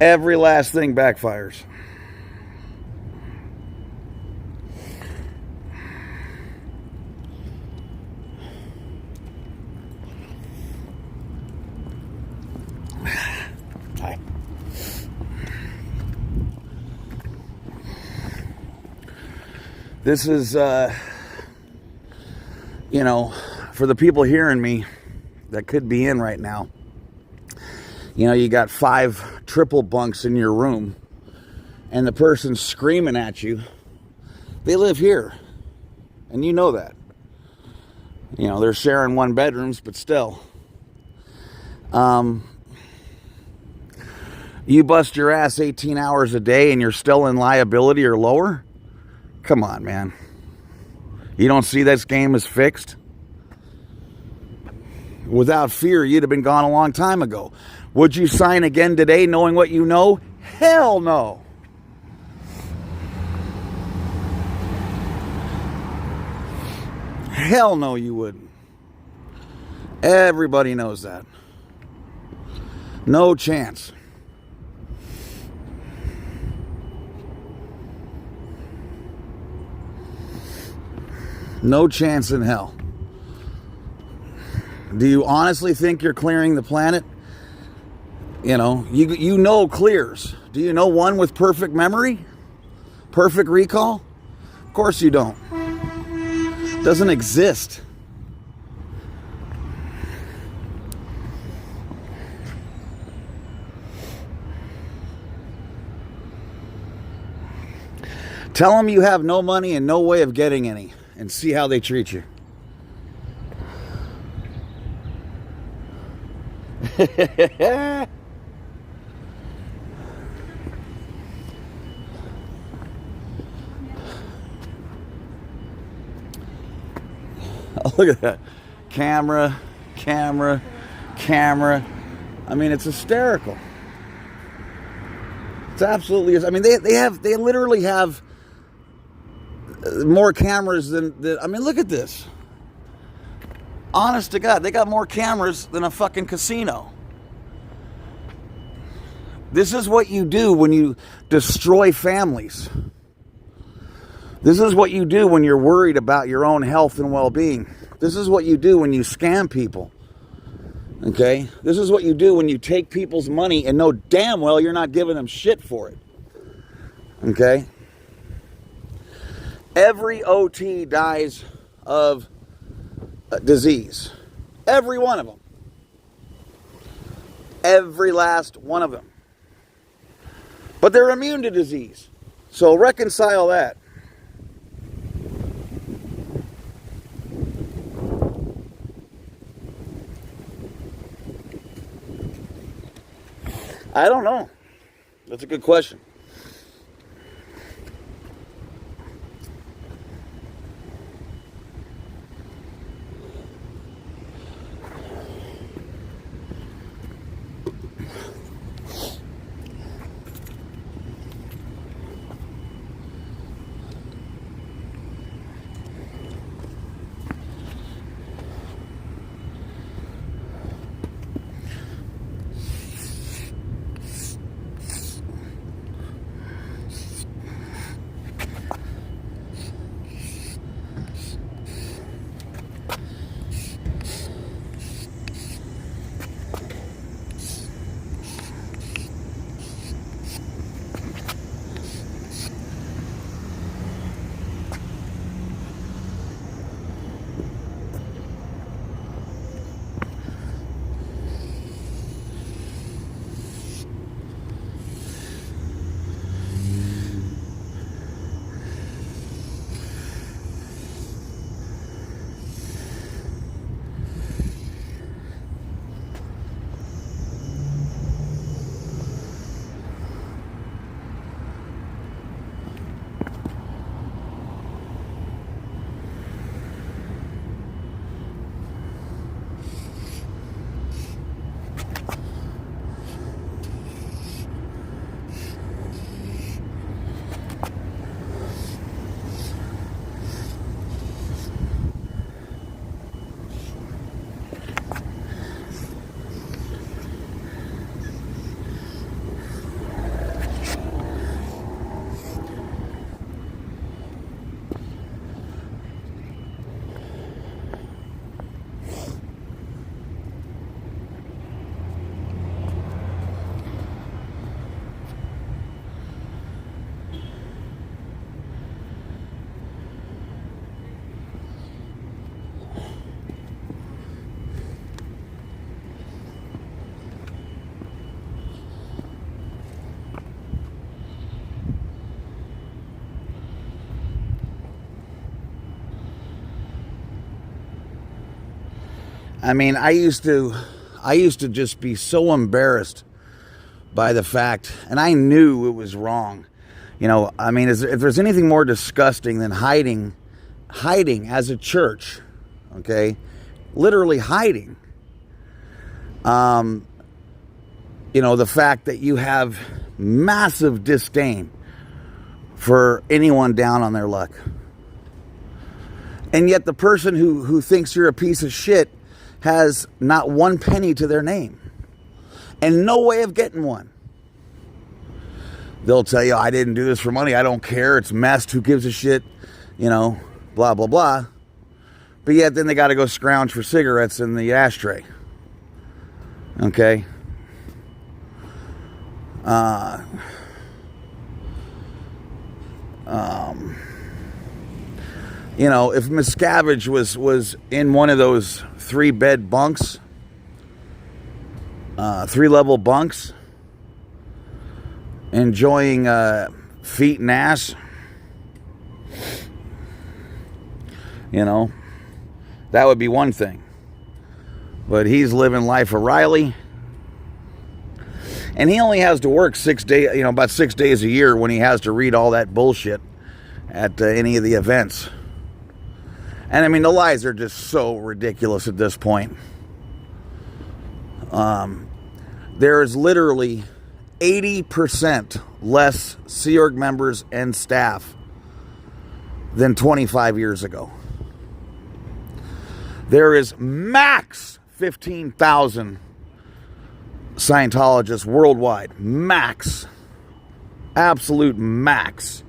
A: every last thing backfires. Hi. This is, you know, for the people hearing me that could be in right now, you know, you got 5 triple bunks in your room and the person screaming at you, they live here. And you know that. You know, they're sharing 1 bedrooms, but still. You bust your ass 18 hours a day and you're still in liability or lower? Come on, man. You don't see this game is fixed? Without fear, you'd have been gone a long time ago. Would you sign again today knowing what you know? Hell no. Hell no, you wouldn't. Everybody knows that. No chance. No chance in hell. Do you honestly think you're clearing the planet You know clears. Do you know one with perfect memory? Perfect recall? Of course you don't. Doesn't exist. Tell them you have no money and no way of getting any, and see how they treat you. Oh, look at that. Camera. I mean, it's hysterical. It's absolutely, I mean, they literally have more cameras than, I mean, look at this. Honest to God, they got more cameras than a fucking casino. This is what you do when you destroy families. This is what you do when you're worried about your own health and well-being. This is what you do when you scam people. Okay? This is what you do when you take people's money and know damn well you're not giving them shit for it. Okay? Every OT dies of disease. Every one of them. Every last one of them. But they're immune to disease. So reconcile that. I don't know. That's a good question. I mean, I used to just be so embarrassed by the fact, and I knew it was wrong. I mean, if there's anything more disgusting than hiding as a church, okay, literally hiding, the fact that you have massive disdain for anyone down on their luck. And yet the person who thinks you're a piece of shit has not one penny to their name and no way of getting one. They'll tell you, I didn't do this for money. I don't care. It's messed. Who gives a shit? Blah, blah, blah. But yet then they got to go scrounge for cigarettes in the ashtray. Okay? You know, if Miscavige was in one of those 3-bed bunks, 3-level bunks, enjoying feet and ass, you know, that would be one thing. But he's living life of Riley. And he only has to work 6 days, you know, about 6 days a year when he has to read all that bullshit at any of the events. And I mean, the lies are just so ridiculous at this point. There is literally 80% less Sea Org members and staff than 25 years ago. There is max 15,000 Scientologists worldwide. Max. Absolute max.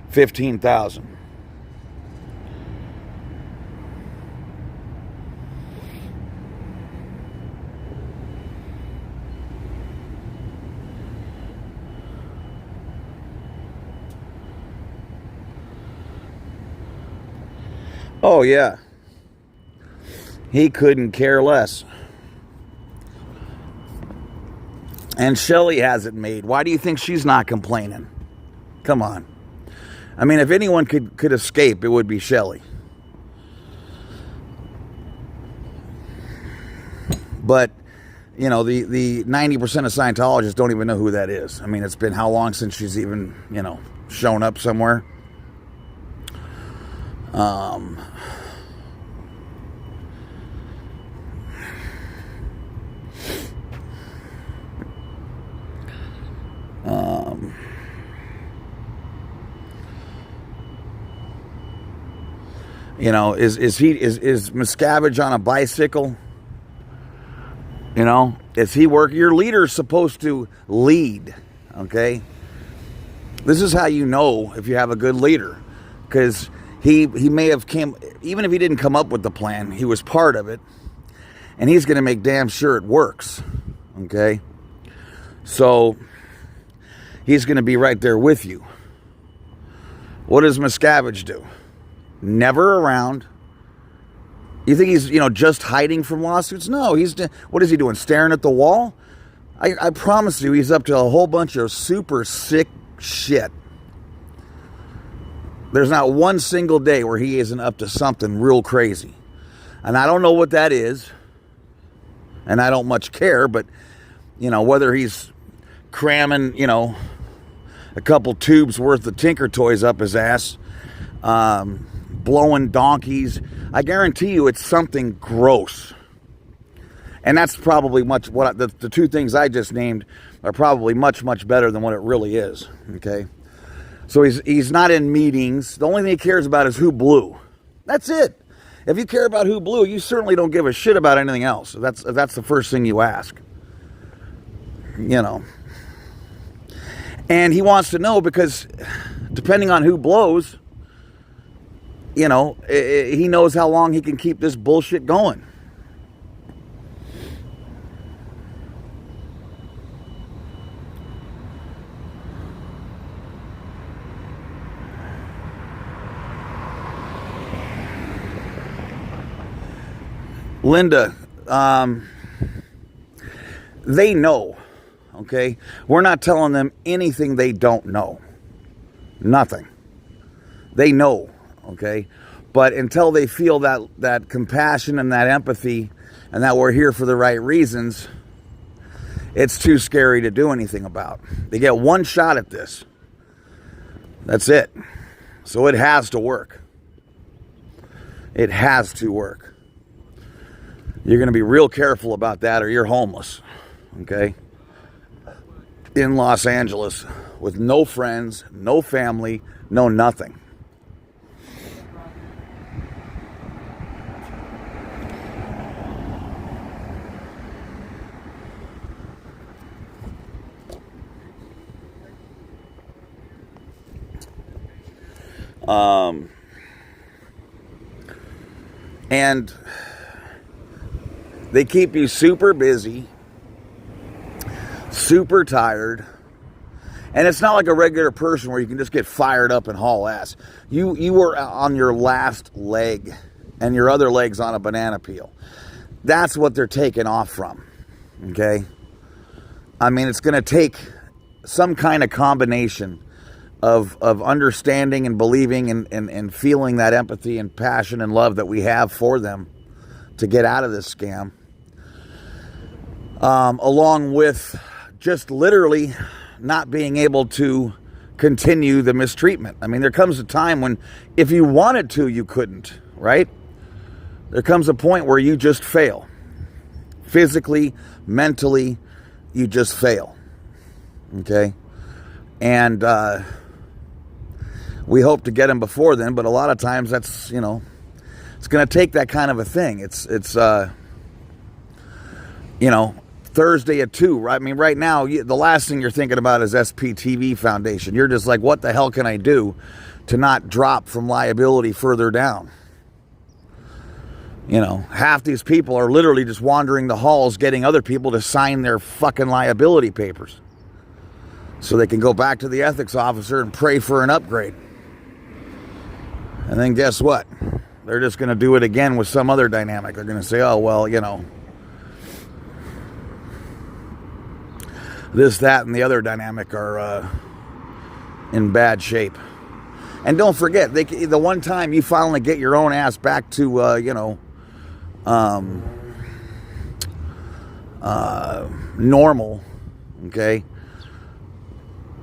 A: 15,000. Oh, yeah. He couldn't care less. And Shelly has it made. Why do you think she's not complaining? Come on. I mean, if anyone could escape, it would be Shelly. But, you know, the 90% of Scientologists don't even know who that is. I mean, it's been how long since she's even, you know, shown up somewhere? You know, is Miscavige on a bicycle? You know, is he working? Your leader's supposed to lead, okay? This is how you know if you have a good leader, because he may have even if he didn't come up with the plan, he was part of it, and he's going to make damn sure it works, okay? So he's going to be right there with you. What does Miscavige do? Never around. You think he's, you know, just hiding from lawsuits? No, what is he doing? Staring at the wall? I promise you, he's up to a whole bunch of super sick shit. There's not one single day where he isn't up to something real crazy. And I don't know what that is. And I don't much care, but, you know, whether he's cramming, you know, a couple tubes worth of Tinker Toys up his ass, blowing donkeys, I guarantee you it's something gross. And that's probably the two things I just named are probably much, much better than what it really is. Okay. So he's not in meetings. The only thing he cares about is who blew. That's it. If you care about who blew, you certainly don't give a shit about anything else. That's the first thing you ask. You know. And he wants to know because depending on who blows, you know, he knows how long he can keep this bullshit going. Linda, they know, okay? We're not telling them anything they don't know. Nothing. They know. Okay, but until they feel that compassion and that empathy and that we're here for the right reasons, it's too scary to do anything about. They get one shot at this. That's it. So it has to work. It has to work. You're going to be real careful about that or you're homeless. Okay? In Los Angeles with no friends, no family, no nothing. And they keep you super busy. super tired. And it's not like a regular person where you can just get fired up and haul ass. You were on your last leg, and your other leg's on a banana peel. That's what they're taking off from, okay? I mean, it's going to take some kind of combination of understanding and believing and feeling that empathy and passion and love that we have for them to get out of this scam. Along with just literally not being able to continue the mistreatment. I mean, there comes a time when if you wanted to, you couldn't, right? There comes a point where you just fail. Physically, mentally, you just fail. Okay? And we hope to get them before then, but a lot of times that's, you know, it's going to take that kind of a thing. It's you know, Thursday at 2, right? I mean, right now, the last thing you're thinking about is SPTV Foundation. You're just like, what the hell can I do to not drop from liability further down? You know, half these people are literally just wandering the halls getting other people to sign their fucking liability papers so they can go back to the ethics officer and pray for an upgrade. And then guess what? They're just going to do it again with some other dynamic. They're going to say, oh, well, you know, this, that, and the other dynamic are in bad shape. And don't forget, the one time you finally get your own ass back to, you know, normal, okay,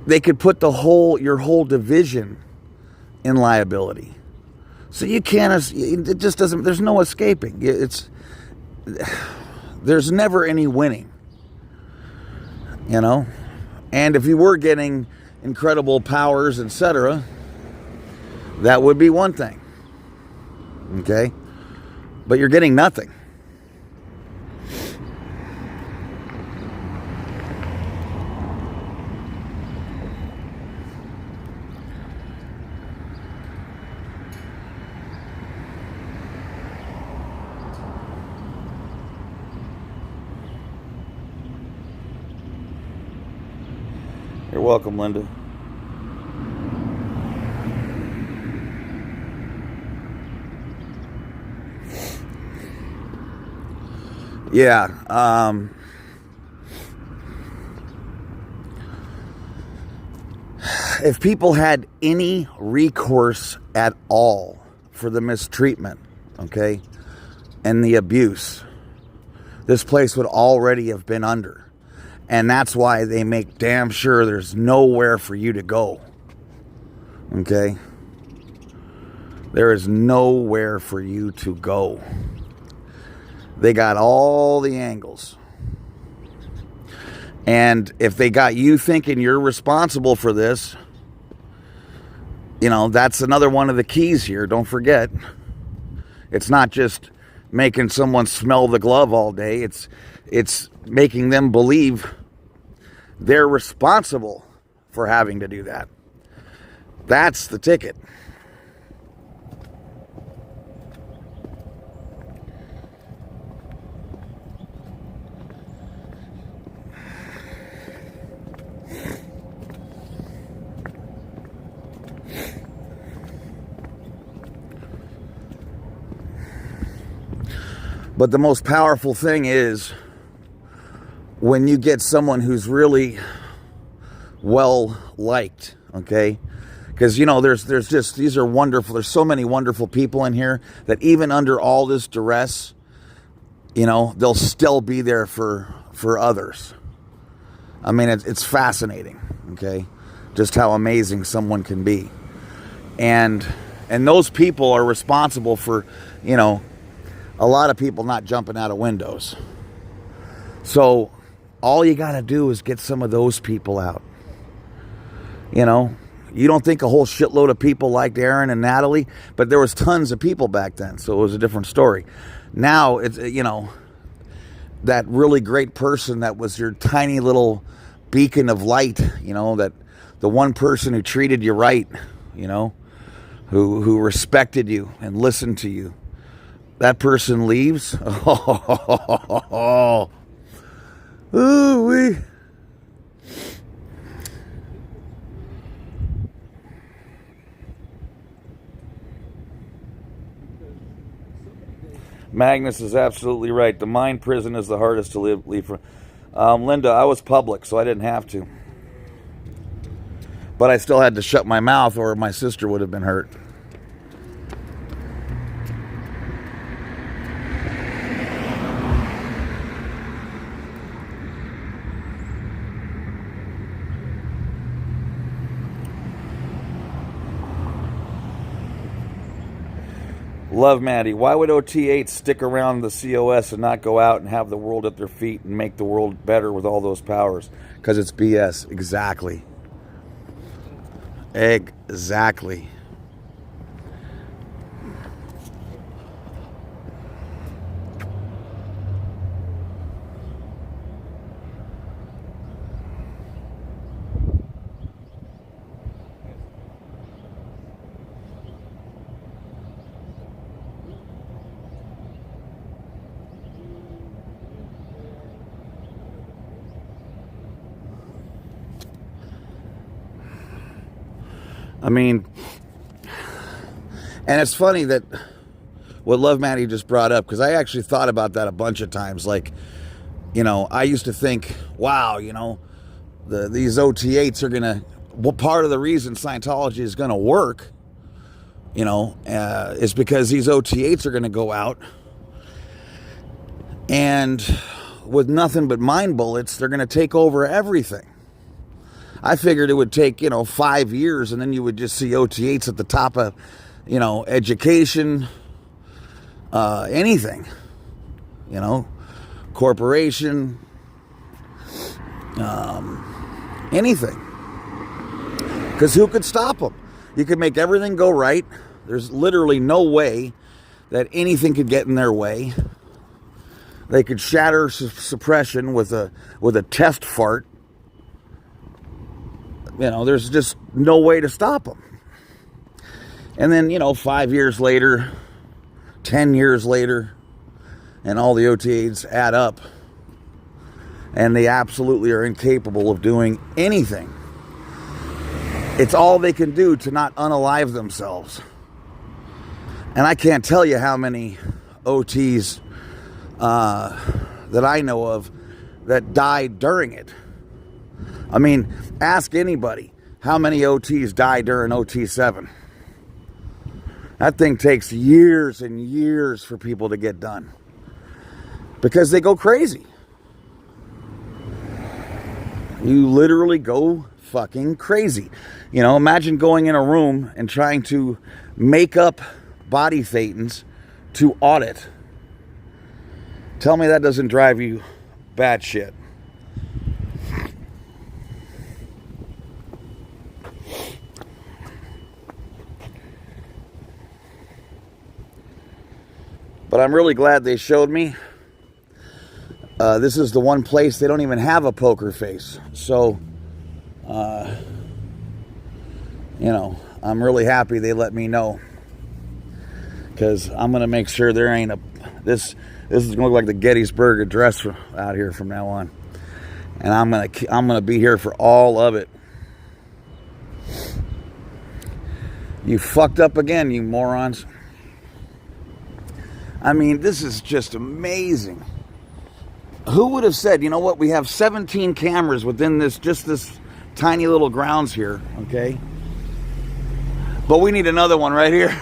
A: they could put your whole division in liability. So you can't, it just doesn't, there's no escaping. There's never any winning. You know, and if you were getting incredible powers, etc., that would be one thing. Okay, but you're getting nothing. You're welcome, Linda. Yeah. If people had any recourse at all for the mistreatment, okay, and the abuse, this place would already have been under. And that's why they make damn sure there's nowhere for you to go. Okay? There is nowhere for you to go. They got all the angles. And if they got you thinking you're responsible for this, you know, that's another one of the keys here. Don't forget. It's not just making someone smell the glove all day. It's making them believe they're responsible for having to do that. That's the ticket. But the most powerful thing is when you get someone who's really well liked, okay? Because, you know, there's just, these are wonderful. There's so many wonderful people in here that even under all this duress, you know, they'll still be there for others. I mean, it's fascinating, okay? Just how amazing someone can be. And those people are responsible for, you know, a lot of people not jumping out of windows. So all you got to do is get some of those people out. You know, you don't think a whole shitload of people liked Aaron and Natalie, but there was tons of people back then, so it was a different story. Now, it's, you know, that really great person that was your tiny little beacon of light, you know, that the one person who treated you right, you know, who respected you and listened to you, that person leaves. Ooh-wee. Magnus is absolutely right. The mind prison is the hardest to leave from. Linda, I was public, so I didn't have to. But I still had to shut my mouth or my sister would have been hurt. Love Maddie. Why would OT8 stick around the COS and not go out and have the world at their feet and make the world better with all those powers? Because it's BS. Exactly. Exactly. I mean, and it's funny that what Love Maddie just brought up, because I actually thought about that a bunch of times. Like, you know, I used to think, wow, you know, these OT8s are going to, well, part of the reason Scientology is going to work, you know, is because these OT8s are going to go out and with nothing but mind bullets, they're going to take over everything. I figured it would take, 5 years and then you would just see OT8s at the top of, education, anything, corporation, anything. Because who could stop them? You could make everything go right. There's literally no way that anything could get in their way. They could shatter suppression with a test fart. There's just no way to stop them. And then, 5 years later, 10 years later, and all the OTAs add up, and they absolutely are incapable of doing anything. It's all they can do to not unalive themselves. And I can't tell you how many OTs that I know of that died during it. I mean, ask anybody how many OTs died during OT7. That thing takes years and years for people to get done because they go crazy. You literally go fucking crazy. Imagine going in a room and trying to make up body thetans to audit. Tell me that doesn't drive you batshit. But I'm really glad they showed me. This is the one place they don't even have a poker face. So, I'm really happy they let me know. Because I'm going to make sure there ain't this is going to look like the Gettysburg Address out here from now on. And I'm going to be here for all of it. You fucked up again, you morons. I mean, this is just amazing. Who would have said, we have 17 cameras within this tiny little grounds here, okay? But we need another one right here.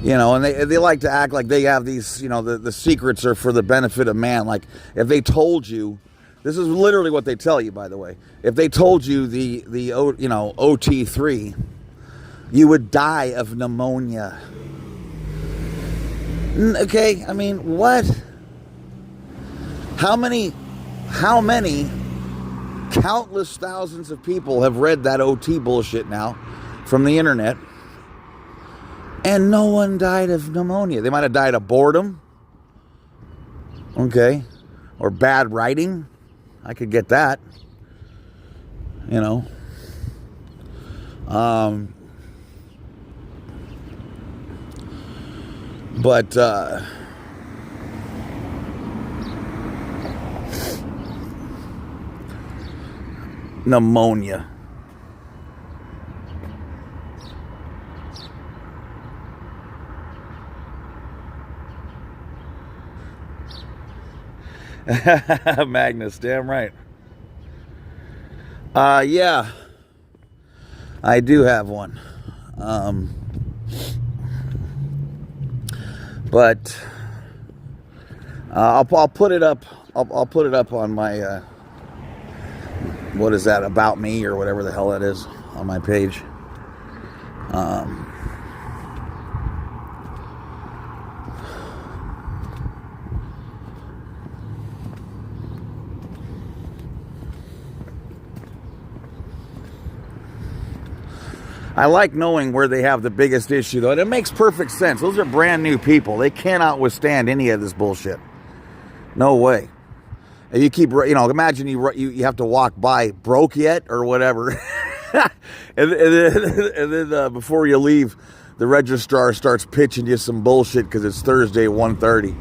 A: And they like to act like they have these, the secrets are for the benefit of man. Like, if they told you, this is literally what they tell you, by the way. If they told you the OT3, you would die of pneumonia. Okay, I mean, what? How many countless thousands of people have read that OT bullshit now from the internet? And no one died of pneumonia. They might have died of boredom. Okay. Or bad writing. I could get that. But Pneumonia. Magnus, damn right. Yeah, I do have one. But I'll put it up. I'll put it up on my what is that, about me or whatever the hell that is, on my page. I like knowing where they have the biggest issue, though. And it makes perfect sense. Those are brand new people. They cannot withstand any of this bullshit. No way. And you keep, imagine you have to walk by, broke yet or whatever. and then before you leave, the registrar starts pitching you some bullshit because it's Thursday at 1:30.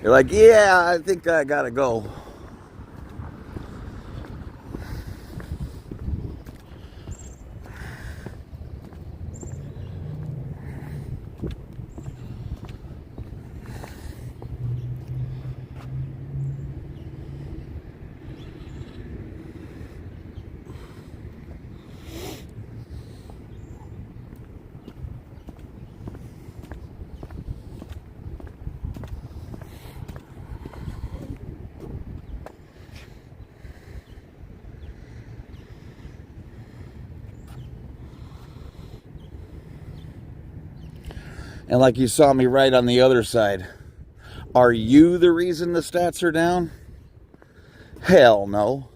A: You're like, yeah, I think I gotta go. And like you saw me right on the other side, are you the reason the stats are down? Hell no.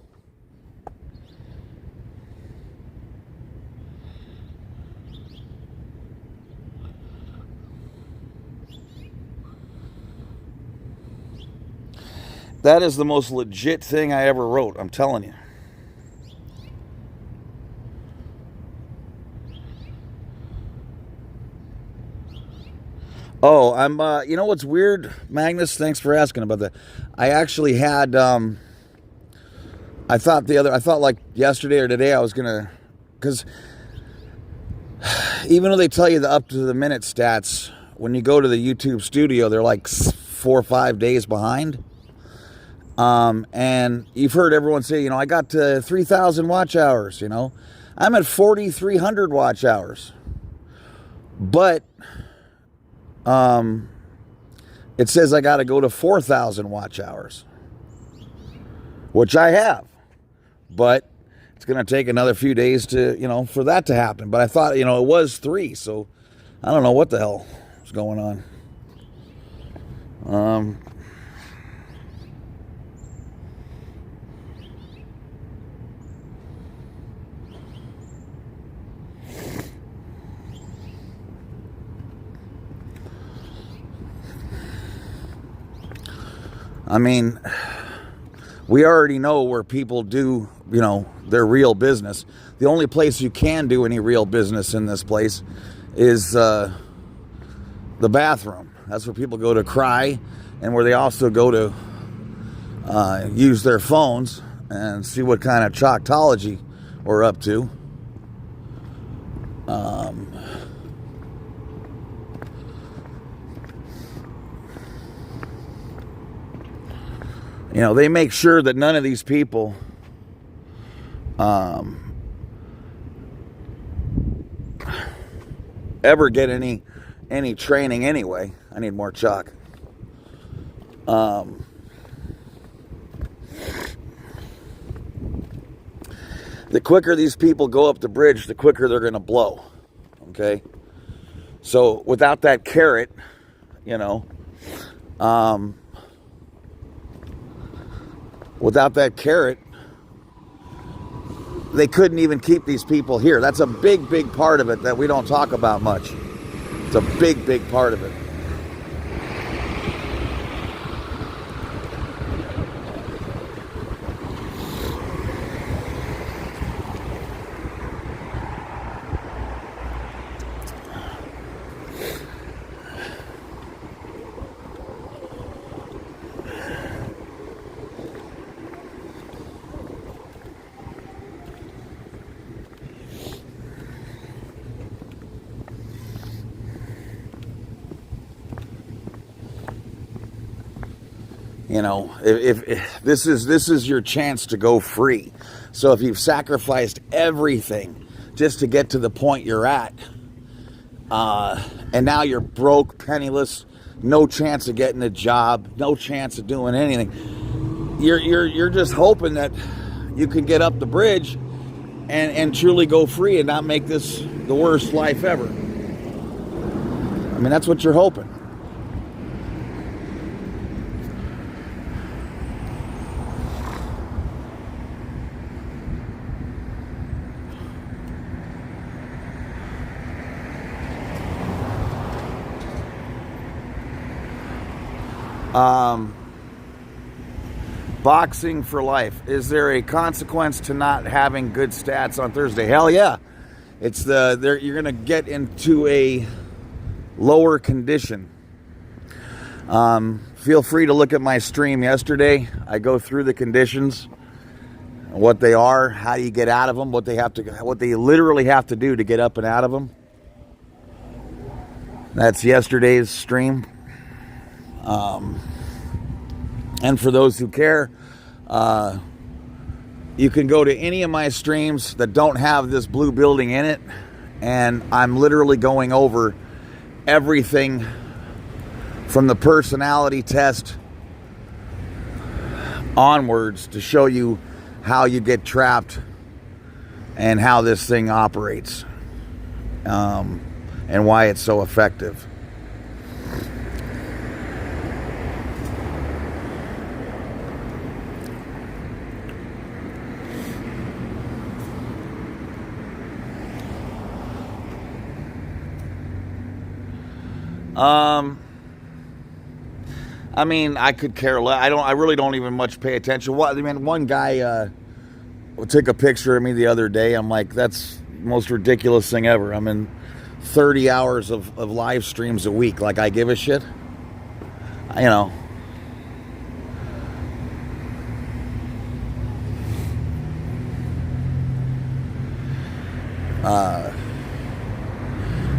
A: That is the most legit thing I ever wrote, I'm telling you. Oh, I'm, you know what's weird, Magnus? Thanks for asking about that. I actually had, I thought like yesterday or today I was gonna, because even though they tell you the up to the minute stats, when you go to the YouTube studio, they're like 4 or 5 days behind. And you've heard everyone say, I got to 3,000 watch hours, I'm at 4,300 watch hours. But it says I got to go to 4,000 watch hours, which I have, but it's going to take another few days to, for that to happen. But I thought, it was 3, so I don't know what the hell is going on. I mean, we already know where people do, their real business. The only place you can do any real business in this place is the bathroom. That's where people go to cry, and where they also go to use their phones and see what kind of chalkology we're up to. They make sure that none of these people ever get any training anyway. I need more chalk. The quicker these people go up the bridge, the quicker they're going to blow. Okay? So without that carrot, without that carrot, they couldn't even keep these people here. That's a big, big part of it that we don't talk about much. It's a big, big part of it. You know, if this is your chance to go free. So if you've sacrificed everything just to get to the point you're at, and now you're broke, penniless, no chance of getting a job, no chance of doing anything, you're just hoping that you can get up the bridge and truly go free and not make this the worst life ever. I mean, that's what you're hoping. Boxing for life. Is there a consequence to not having good stats on Thursday? Hell yeah. It's you're going to get into a lower condition. Feel free to look at my stream yesterday. I go through the conditions, what they are, how you get out of them, what they literally have to do to get up and out of them. That's yesterday's stream. And for those who care, you can go to any of my streams that don't have this blue building in it, and I'm literally going over everything from the personality test onwards to show you how you get trapped and how this thing operates, and why it's so effective. I mean, I could care less. I really don't even much pay attention. One guy took a picture of me the other day. I'm like, that's the most ridiculous thing ever. I'm in 30 hours of live streams a week. Like, I give a shit. You know.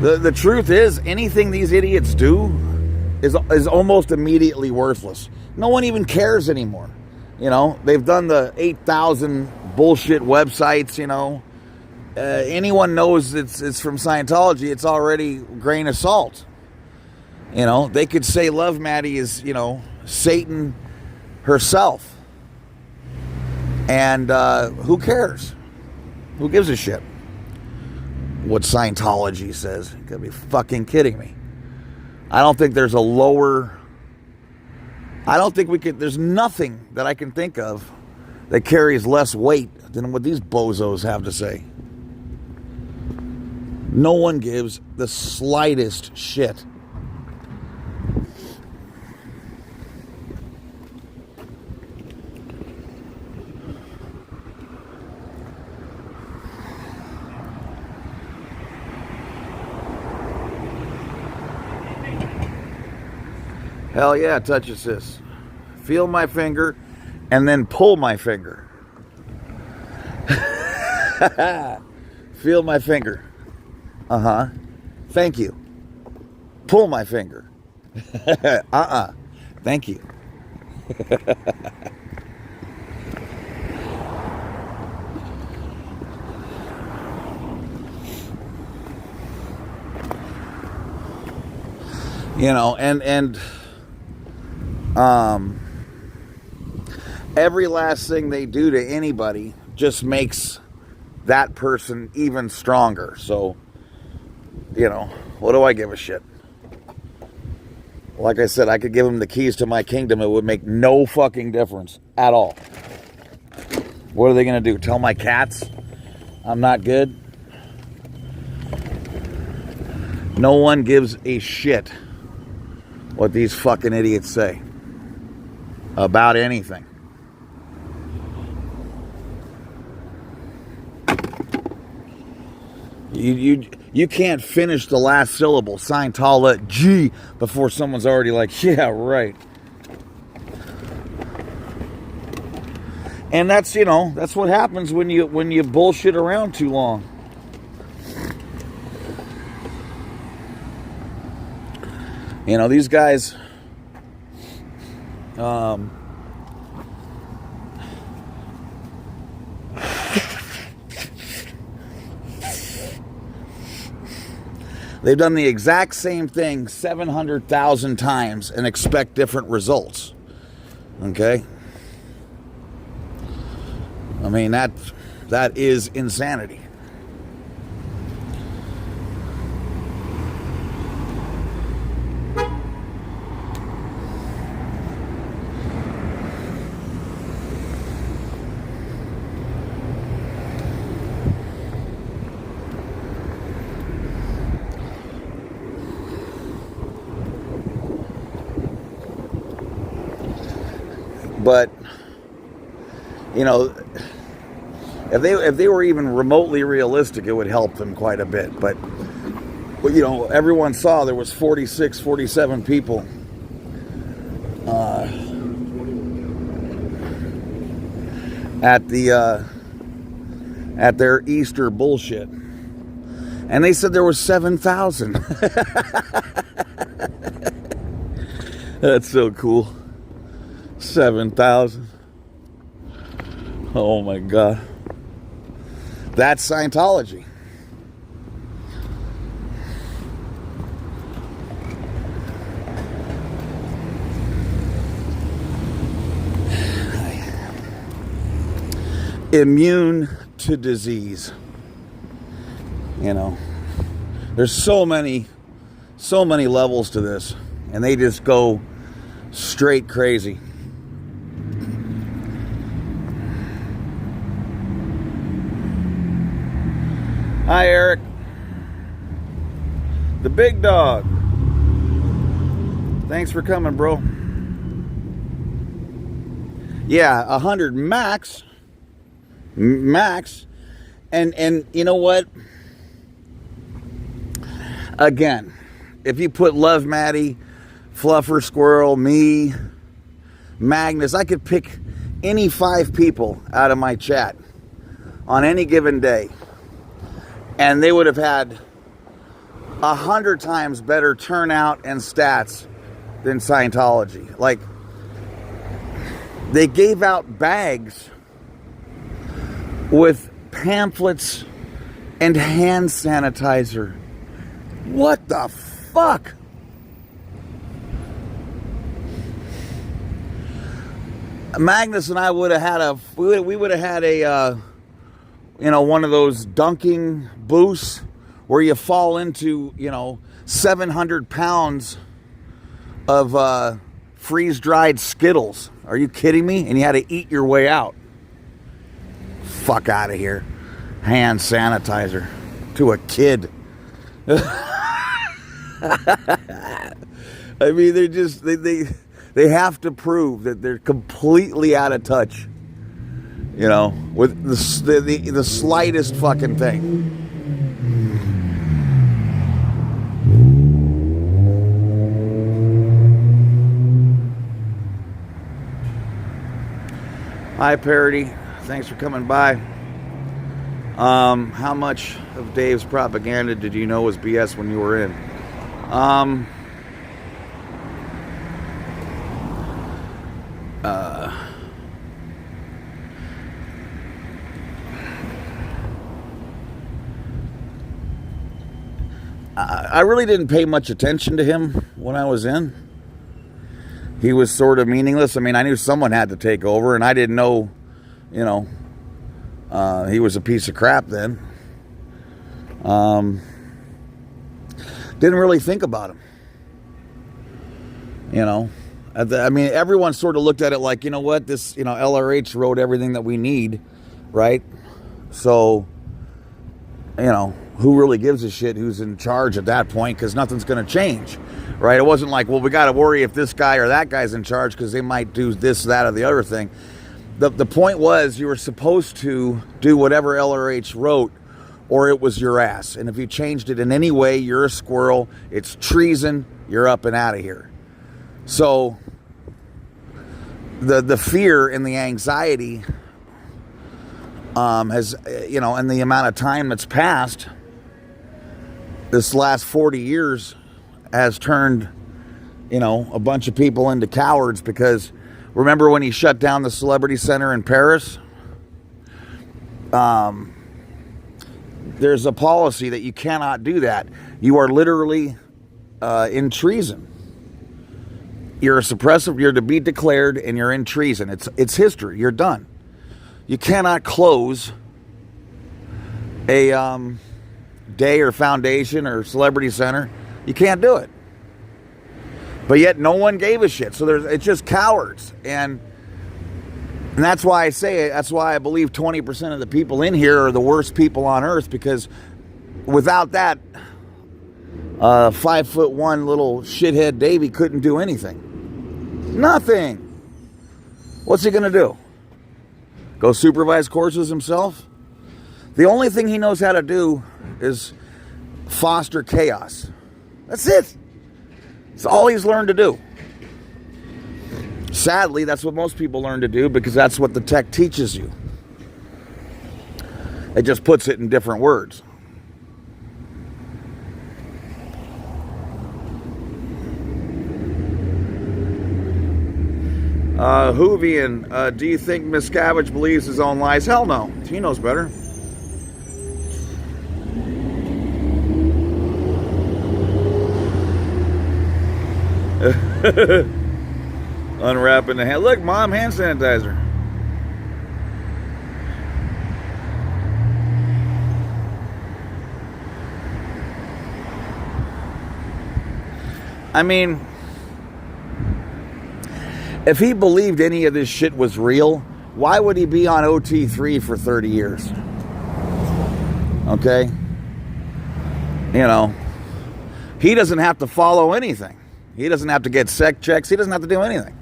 A: The truth is, anything these idiots do is almost immediately worthless. No one even cares anymore. You know, they've done the 8,000 bullshit websites, you know. Anyone knows it's from Scientology, it's already grain of salt. You know, they could say Love Maddie is, you know, Satan herself. And who cares? Who gives a shit what Scientology says? You gotta be fucking kidding me. I don't think there's there's nothing that I can think of that carries less weight than what these bozos have to say. No one gives the slightest shit. Hell yeah, touch assist. Feel my finger and then pull my finger. Feel my finger. Uh-huh. Thank you. Pull my finger. Thank you. You know, and every last thing they do to anybody just makes that person even stronger. So, you know, what do I give a shit? Like I said, I could give them the keys to my kingdom. It would make no fucking difference at all. What are they going to do? Tell my cats I'm not good? No one gives a shit what these fucking idiots say about anything. You can't finish the last syllable, Scientology, before someone's already like, yeah, right. And that's, you know, that's what happens when you bullshit around too long. You know, these guys, They've done the exact same thing 700,000 times and expect different results. Okay? I mean, that is insanity. But, you know, if they were even remotely realistic, it would help them quite a bit. But you know, everyone saw there was 46, 47 people at their Easter bullshit, and they said there was 7,000. That's so cool. 7,000. Oh my God. That's Scientology. Immune to disease. You know, there's so many levels to this, and they just go straight crazy. Hi, Eric. The big dog. Thanks for coming, bro. Yeah, 100 max. Max. And you know what? Again, if you put Love Maddie, Fluffer Squirrel, me, Magnus, I could pick any 5 people out of my chat on any given day, and they would have had 100 times better turnout and stats than Scientology. Like, they gave out bags with pamphlets and hand sanitizer. What the fuck? Magnus and I would have had a one of those dunking booths where you fall into, 700 pounds of freeze-dried Skittles. Are you kidding me? And you had to eat your way out. Fuck out of here. Hand sanitizer to a kid. I mean, they're just, they have to prove that they're completely out of touch, with the slightest fucking thing. Hi, Parody. Thanks for coming by. How much of Dave's propaganda did you know was BS when you were in? I really didn't pay much attention to him when I was in. He was sort of meaningless. I mean, I knew someone had to take over, and I didn't know, he was a piece of crap then. Didn't really think about him. I mean, everyone sort of looked at it like, you know what, this, LRH wrote everything that we need, right? So, who really gives a shit who's in charge at that point? Because nothing's going to change, right? It wasn't like, well, we got to worry if this guy or that guy's in charge because they might do this, that, or the other thing. The point was you were supposed to do whatever LRH wrote, or it was your ass. And if you changed it in any way, you're a squirrel. It's treason. You're up and out of here. So the fear and the anxiety has, and the amount of time that's passed this last 40 years has turned, a bunch of people into cowards because Remember when he shut down the Celebrity Center in Paris? There's a policy that you cannot do that. You are literally in treason. You're a suppressive, you're to be declared, and you're in treason. It's history. You're done. You cannot close a day or foundation or Celebrity Center. You can't do it. But yet no one gave a shit. So it's just cowards. And that's why I say it. That's why I believe 20% of the people in here are the worst people on earth, because without that, 5'1" little shithead Davey couldn't do anything. Nothing. What's he gonna do? Go supervise courses himself? The only thing he knows how to do is foster chaos. That's it. It's all he's learned to do. Sadly, that's what most people learn to do, because that's what the tech teaches you. It just puts it in different words. Hoovian, do you think Miscavige believes his own lies? Hell no. He knows better. Unwrapping the hand. Look, Mom, hand sanitizer. I mean, if he believed any of this shit was real, why would he be on OT3 for 30 years? Okay? You know, he doesn't have to follow anything. He doesn't have to get sec checks. He doesn't have to do anything.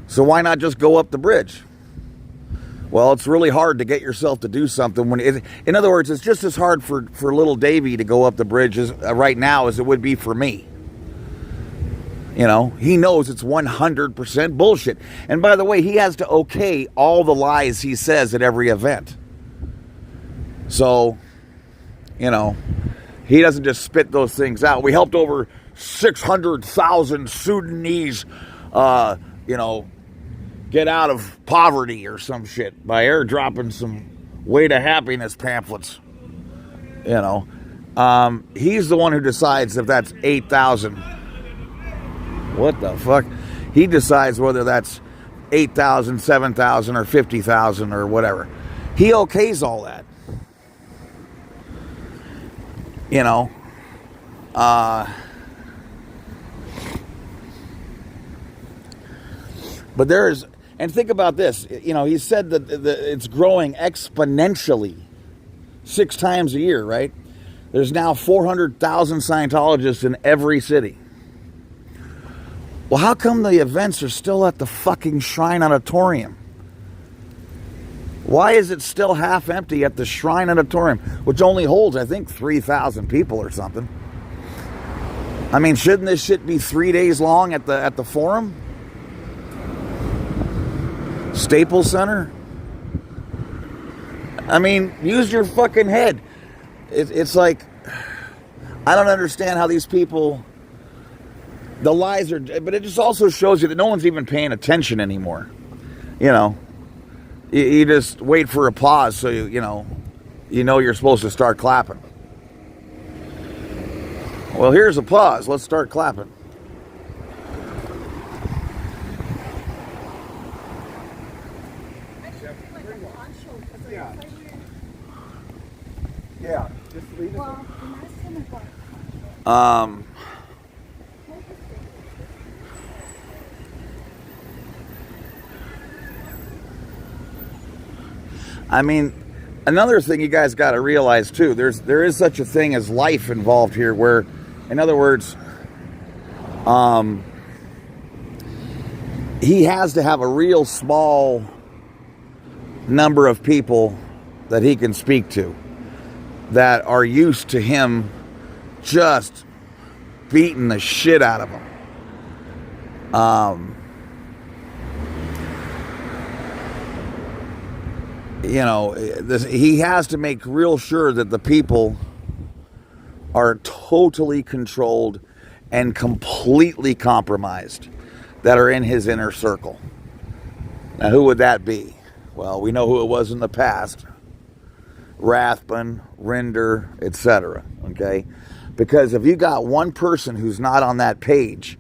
A: So why not just go up the bridge? Well, it's really hard to get yourself to do something when in other words, it's just as hard for little Davey to go up the bridge right now as it would be for me. You know, he knows it's 100% bullshit. And by the way, he has to okay all the lies he says at every event. So, you know, he doesn't just spit those things out. We helped over 600,000 Sudanese, you know, get out of poverty or some shit by airdropping some Way to Happiness pamphlets. You know, he's the one who decides if that's 8,000. What the fuck? He decides whether that's 8,000, 7,000, or 50,000 or whatever. He okays all that. You know, but there's, and think about this, you know, he said that it's growing exponentially 6 times a year, right? There's now 400,000 Scientologists in every city. Well, how come the events are still at the fucking Shrine Auditorium? Why is it still half empty at the Shrine Auditorium, which only holds, I think, 3,000 people or something? I mean, shouldn't this shit be 3 days long at the Forum? Staples Center? I mean, use your fucking head. It's like, I don't understand how these people, the lies are, but it just also shows you that no one's even paying attention anymore. You know, you just wait for a pause so you know you're supposed to start clapping. Well, here's a pause. Let's start clapping. Yeah, just leave it. I mean, another thing you guys got to realize too, there is such a thing as life involved here, where, in other words, he has to have a real small number of people that he can speak to that are used to him just beating the shit out of them. You know, he has to make real sure that the people are totally controlled and completely compromised that are in his inner circle. Now, who would that be? Well, we know who it was in the past. Rathbun, Rinder, etc. Okay? Because if you got one person who's not on that page,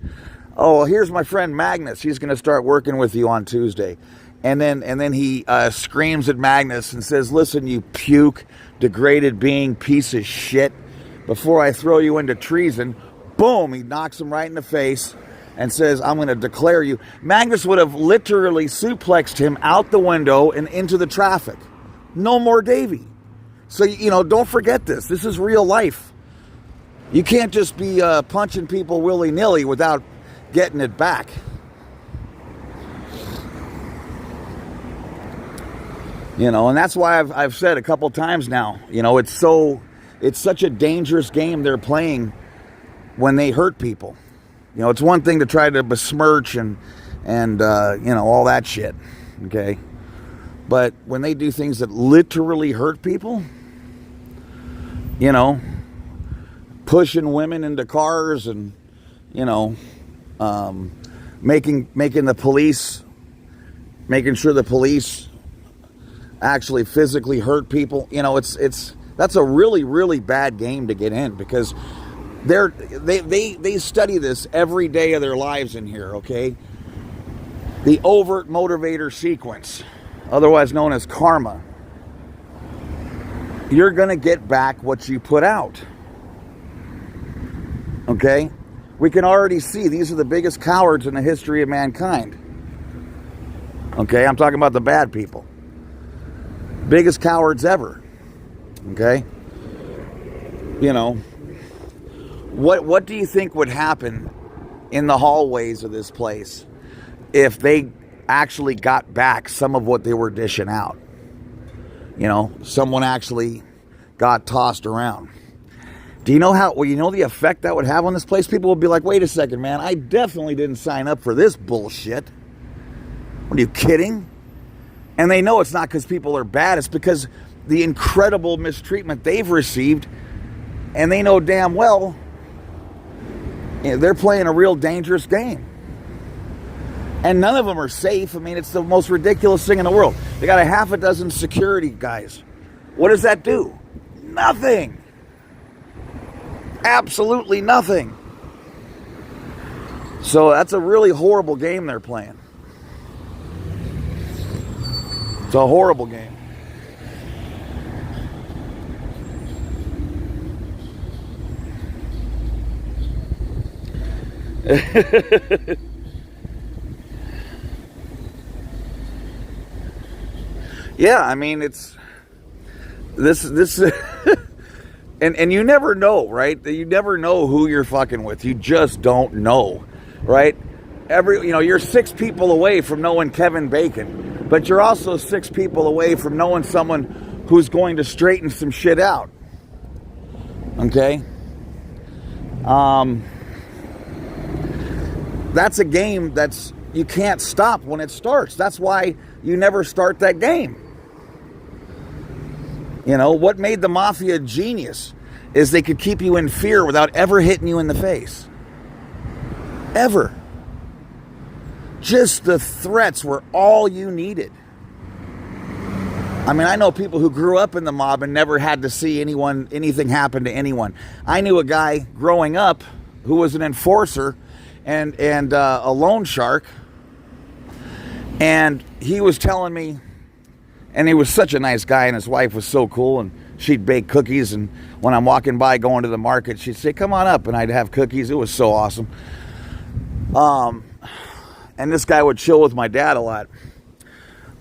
A: oh, well, here's my friend Magnus. He's going to start working with you on Tuesday. And then he screams at Magnus and says, listen, you puke, degraded being, piece of shit. Before I throw you into treason, boom, he knocks him right in the face and says, I'm going to declare you. Magnus would have literally suplexed him out the window and into the traffic. No more Davy. So, don't forget this. This is real life. You can't just be punching people willy-nilly without getting it back. And that's why I've said a couple times now, it's such a dangerous game they're playing when they hurt people. It's one thing to try to besmirch and all that shit, okay? But when they do things that literally hurt people, pushing women into cars and, making the police, making sure the police actually physically hurt people, that's a really, really bad game to get in, because they study this every day of their lives in here, okay? The overt motivator sequence, otherwise known as karma. You're going to get back what you put out. Okay? We can already see these are the biggest cowards in the history of mankind. Okay? I'm talking about the bad people. Biggest cowards ever. Okay? What do you think would happen in the hallways of this place if they actually got back some of what they were dishing out? Someone actually got tossed around. Do you know the effect that would have on this place? People would be like, wait a second, man, I definitely didn't sign up for this bullshit. What, are you kidding? And they know it's not because people are bad. It's because the incredible mistreatment they've received. And they know damn well they're playing a real dangerous game. And none of them are safe. I mean, it's the most ridiculous thing in the world. They got a half a dozen security guys. What does that do? Nothing. Absolutely nothing. So that's a really horrible game they're playing. It's a horrible game. Yeah, I mean, it's this and you never know, right? You never know who you're fucking with. You just don't know, right? You're 6 people away from knowing Kevin Bacon, but you're also 6 people away from knowing someone who's going to straighten some shit out. Okay? That's a game you can't stop when it starts. That's why you never start that game. What made the mafia genius is they could keep you in fear without ever hitting you in the face. Ever. Just the threats were all you needed. I mean, I know people who grew up in the mob and never had to see anything happen to anyone. I knew a guy growing up who was an enforcer and a loan shark. And he was telling me, and he was such a nice guy, and his wife was so cool, and she'd bake cookies, and when I'm walking by going to the market, she'd say, come on up, and I'd have cookies. It was so awesome. And this guy would chill with my dad a lot.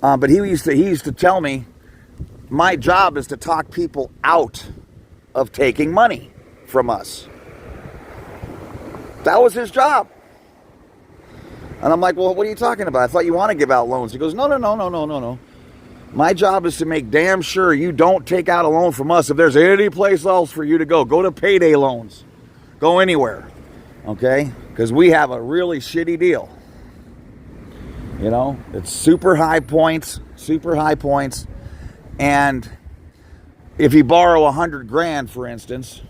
A: But he used to tell me, my job is to talk people out of taking money from us. That was his job. And I'm like, well, what are you talking about? I thought you want to give out loans. He goes, no. My job is to make damn sure you don't take out a loan from us. If there's any place else for you to go
D: Go to payday loans. Go anywhere. Okay? Because we have a really shitty deal. It's super high points. And if you borrow $100,000, for instance,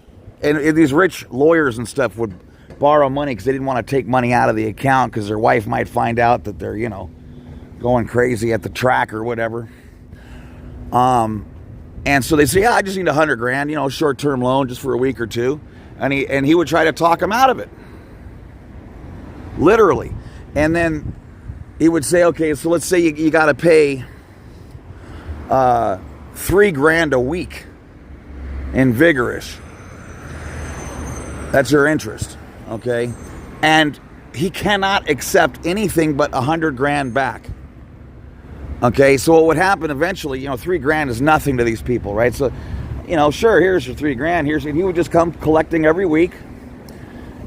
D: and these rich lawyers and stuff would borrow money because they didn't want to take money out of the account because their wife might find out that they're,
A: going crazy at the track or whatever. And so they say, yeah, I just need 100 grand, short-term loan just for a week or two. And he would try to talk him out of it. Literally. And then he would say, okay, so let's say you got to pay $3,000 a week in Vigorish. That's your interest, okay? And he cannot accept anything but 100 grand back. Okay, so what would happen eventually, $3,000 is nothing to these people, right? So, sure, here's your $3,000. And he would just come collecting every week,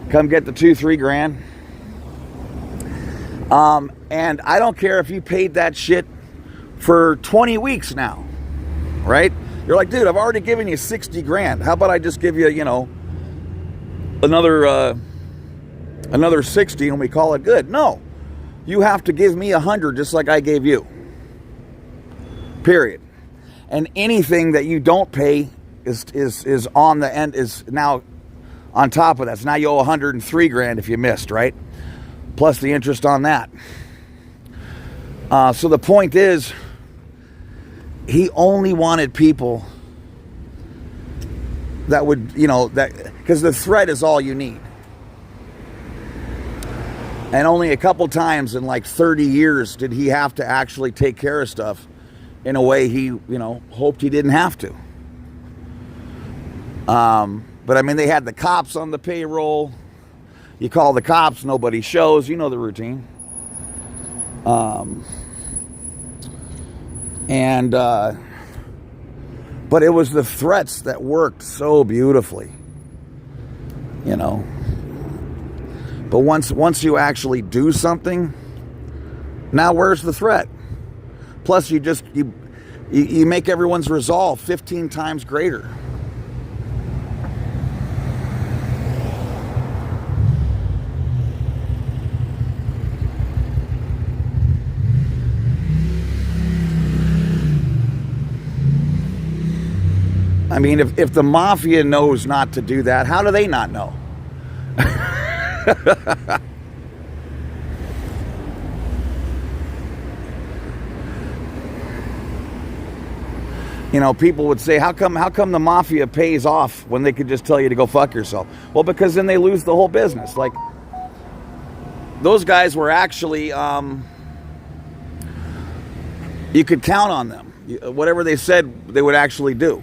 A: come get the $2-3 grand. And I don't care if you paid that shit for 20 weeks now, right? You're like, dude, I've already given you 60 grand. How about I just give you, another 60 and we call it good? No, you have to give me 100 just like I gave you. Period. And anything that you don't pay is on the end, is now on top of that. So now you owe 103 grand if you missed, right? Plus the interest on that. So the point is, he only wanted people that would, because the threat is all you need. And only a couple times in like 30 years did he have to actually take care of stuff in a way he, hoped he didn't have to. But I mean, they had the cops on the payroll. You call the cops, nobody shows. You know the routine. But it was the threats that worked so beautifully, But once you actually do something, now where's the threat? Plus, you make everyone's resolve 15 times greater. I mean, if the mafia knows not to do that, how do they not know? People would say, how come the mafia pays off when they could just tell you to go fuck yourself? Well, because then they lose the whole business. Like, those guys were actually, you could count on them. Whatever they said, they would actually do.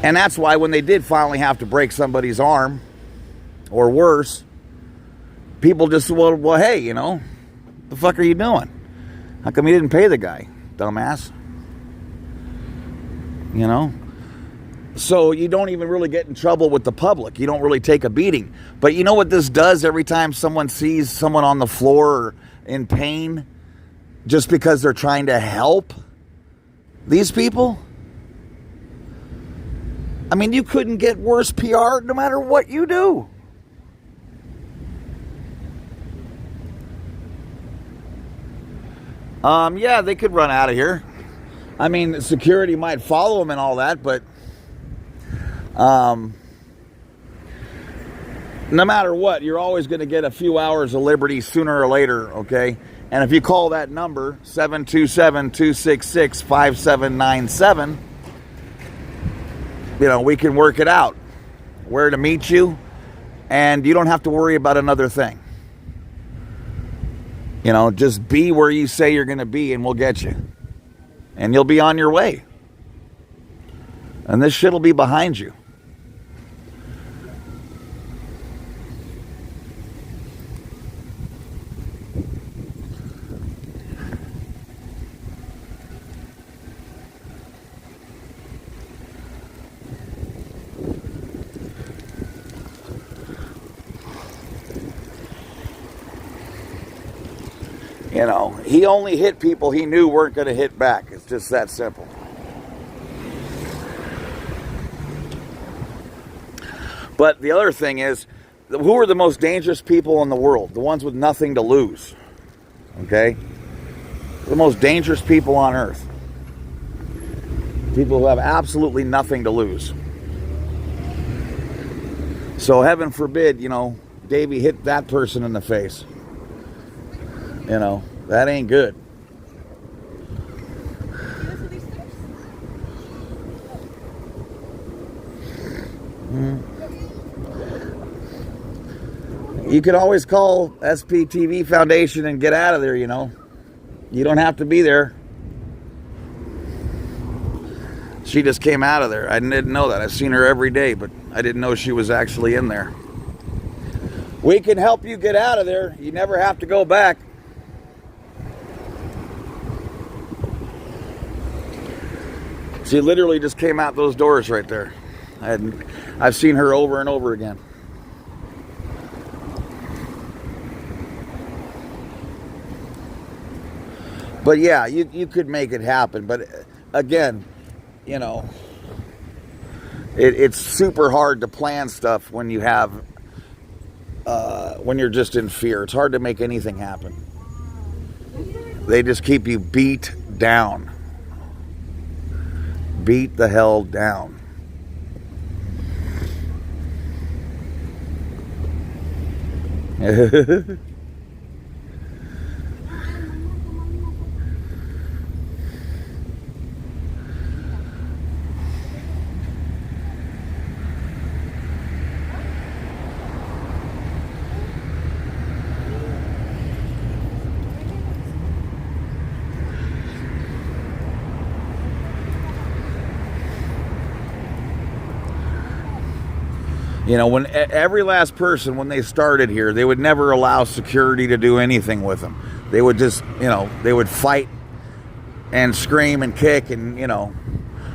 A: And that's why when they did finally have to break somebody's arm, or worse, people just said, well, hey, the fuck are you doing? How come you didn't pay the guy, dumbass? So you don't even really get in trouble with the public. You don't really take a beating. But you know what this does every time someone sees someone on the floor or in pain just because they're trying to help these people? I mean, you couldn't get worse PR no matter what you do. Yeah, they could run out of here. I mean, security might follow them and all that, but no matter what, you're always going to get a few hours of liberty sooner or later, okay? And if you call that number, 727-266-5797, we can work it out, where to meet you, and you don't have to worry about another thing. Just be where you say you're going to be and we'll get you. And you'll be on your way. And this shit will be behind you. He only hit people he knew weren't going to hit back. It's just that simple. But the other thing is, who are the most dangerous people in the world? The ones with nothing to lose. Okay? The most dangerous people on earth. People who have absolutely nothing to lose. So heaven forbid, Davey hit that person in the face. That ain't good. You can always call SPTV Foundation and get out of there, you know. You don't have to be there. She just came out of there. I didn't know that. I've seen her every day, but I didn't know she was actually in there. We can help you get out of there. You never have to go back. She literally just came out those doors right there. I've seen her over and over again. But yeah, you could make it happen. But again, you know, it's super hard to plan stuff when you have, when you're just in fear. It's hard to make anything happen. They just keep you beat down. Beat the hell down. You know, when every last person, when they started here, they would never allow security to do anything with them. They would just, you know, they would fight and scream and kick, and, you know,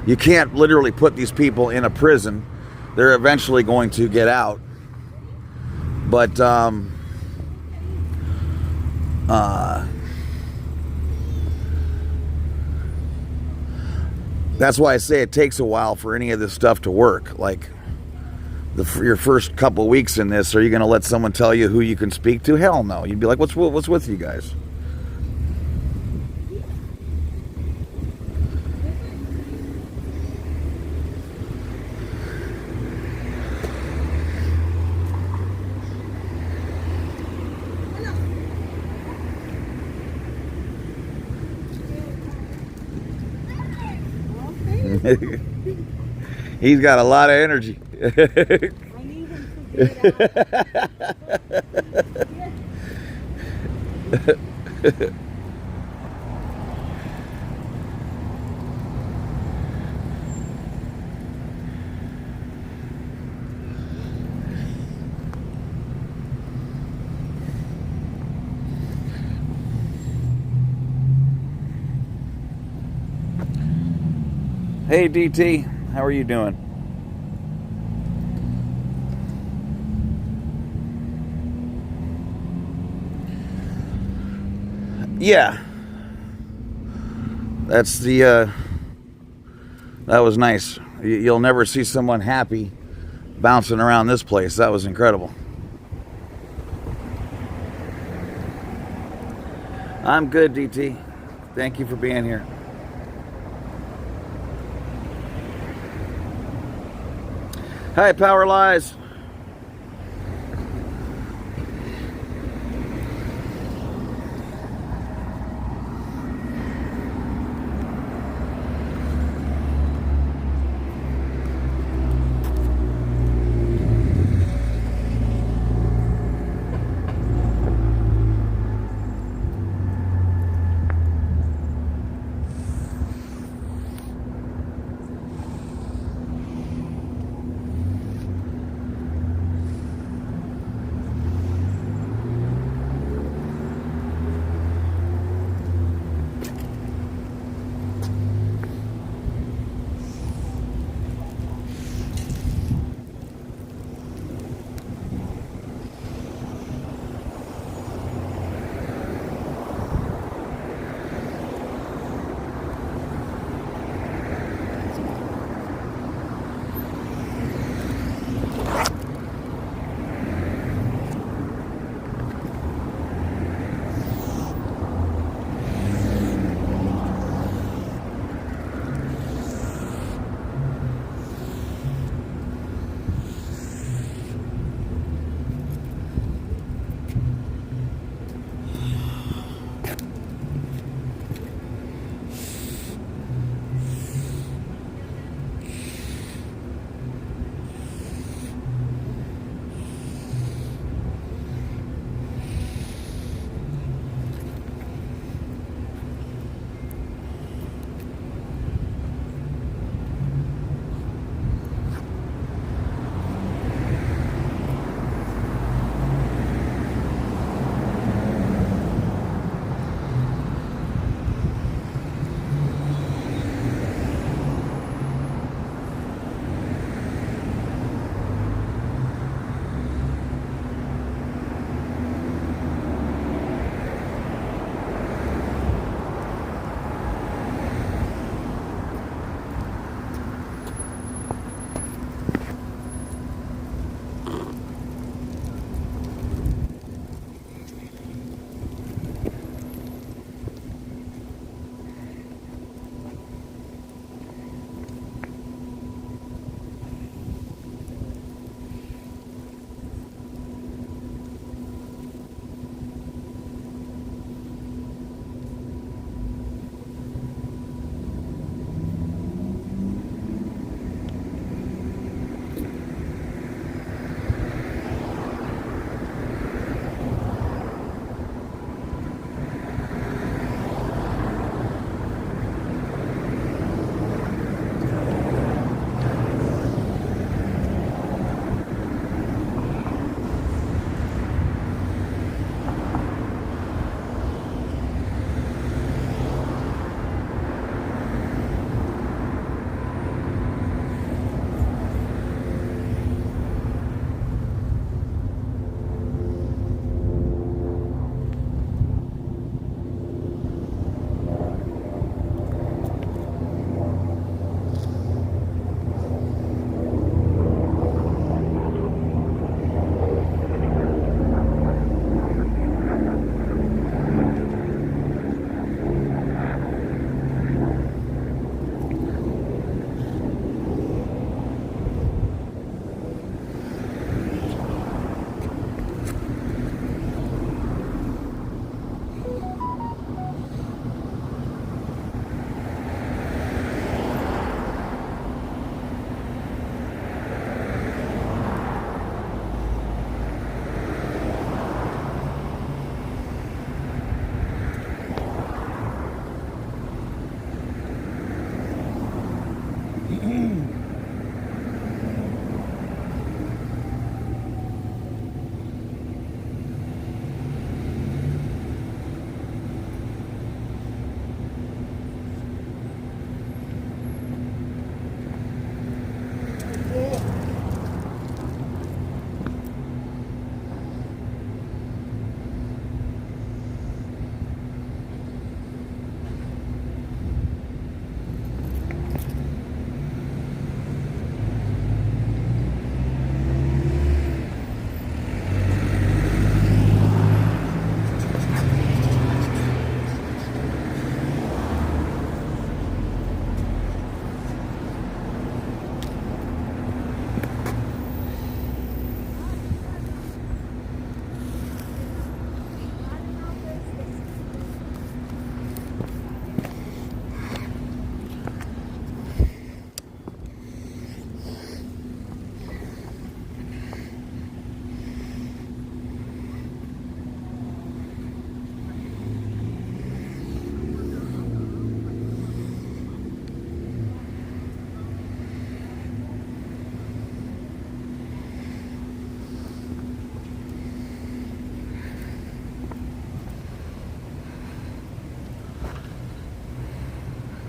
A: you can't literally put these people in a prison. They're eventually going to get out. But, that's why I say it takes a while for any of this stuff to work. Like, your first couple weeks in this, are you going to let someone tell you who you can speak to? Hell no. You'd be like, what's with you guys? He's got a lot of energy.
B: I need him to get out.
A: Hey DT, how are you doing? Yeah, that's the that was nice. You'll never see someone happy bouncing around this place. That was incredible. I'm good, DT. Thank you for being here. Hi, Power Lies.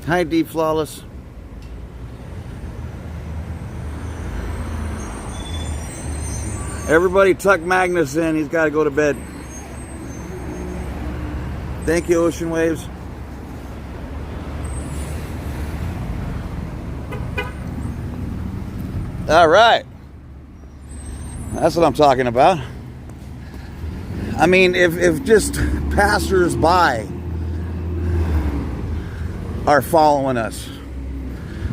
A: Hi, D Flawless. Everybody tuck Magnus in. He's got to go to bed. Thank you, Ocean Waves. All right. That's what I'm talking about. I mean, if just passers-by are following us,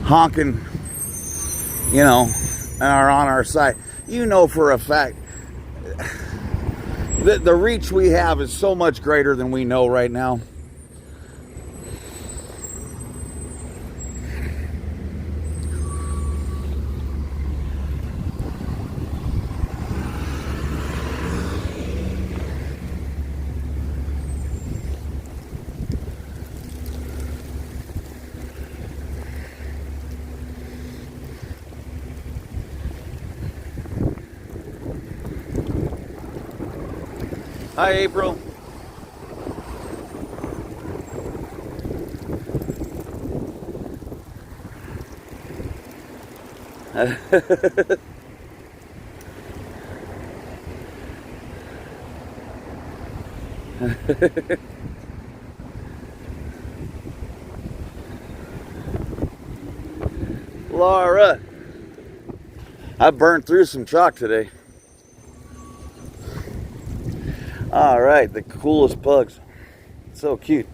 A: honking, you know, and are on our side, you know for a fact that the reach we have is so much greater than we know right now. Hi, April. Laura, I burned through some chalk today. All right, the coolest pugs. So cute.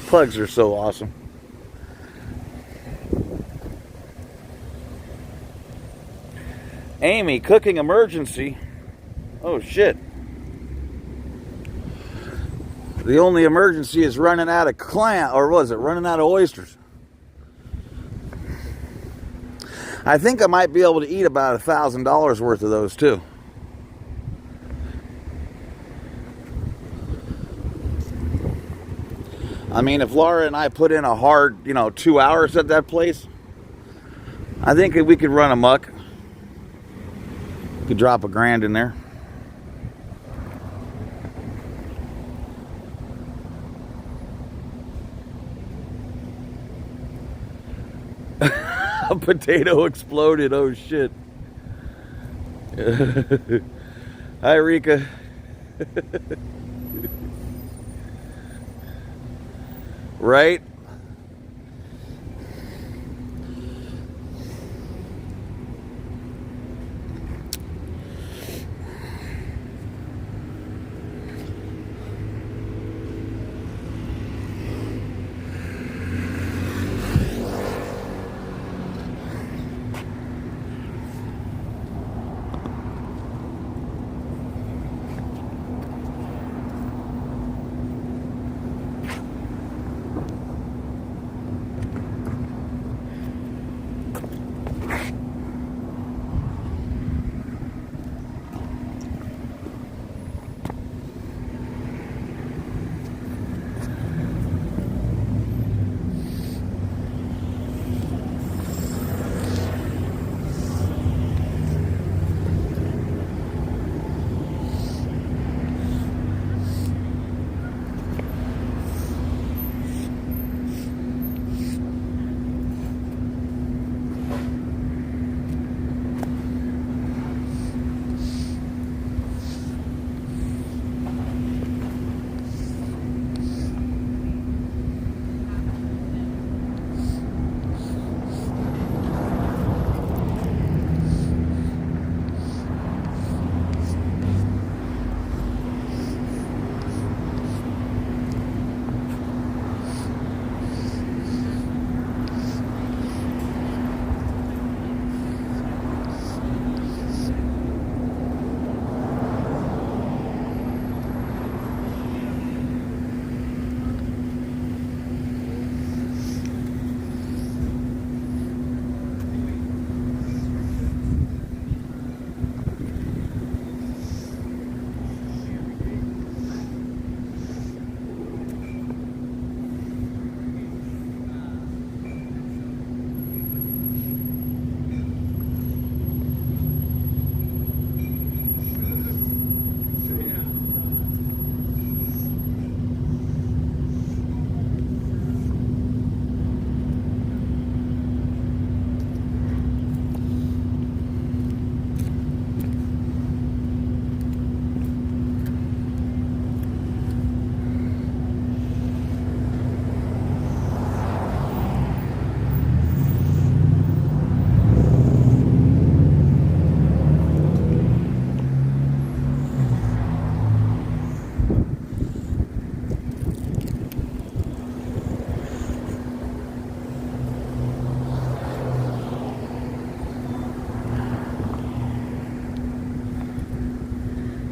A: Pugs are so awesome. Amy, cooking emergency. Oh shit. The only emergency is running out of clam, or was it running out of oysters? I think I might be able to eat about $1,000 worth of those too. I mean, if Laura and I put in a hard, 2 hours at that place, I think we could run amok. Could drop $1,000 in there. A potato exploded. Oh shit. Hi, Rika. Right?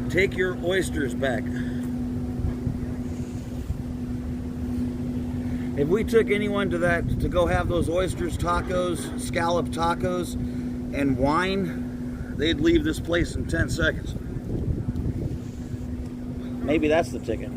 A: Take your oysters back. If we took anyone to go have those oysters, tacos, scallop tacos, and wine, they'd leave this place in 10 seconds. Maybe that's the ticket.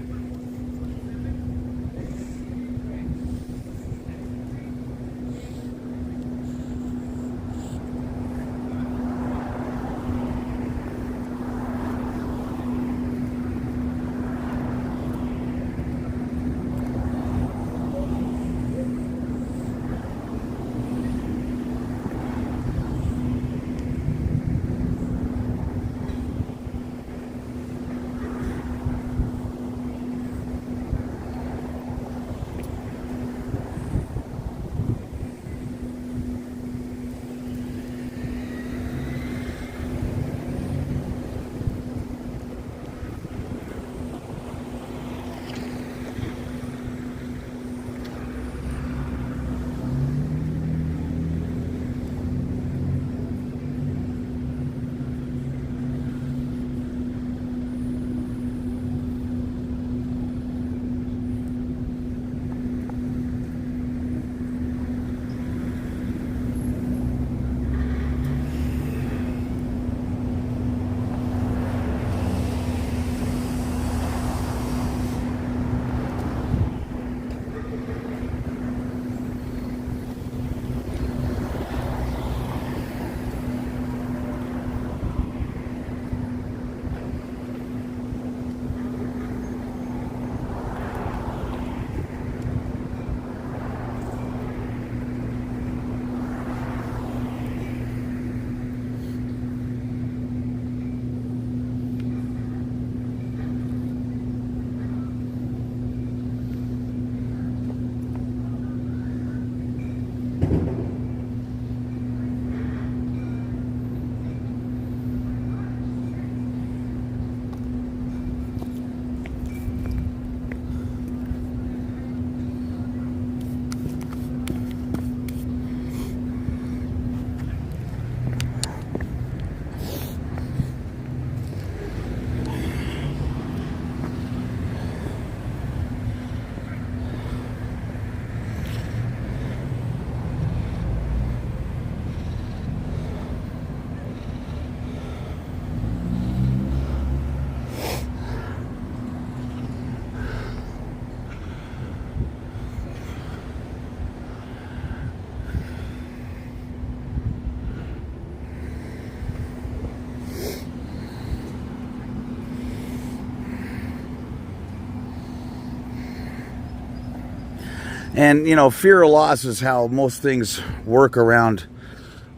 A: And, you know, fear of loss is how most things work around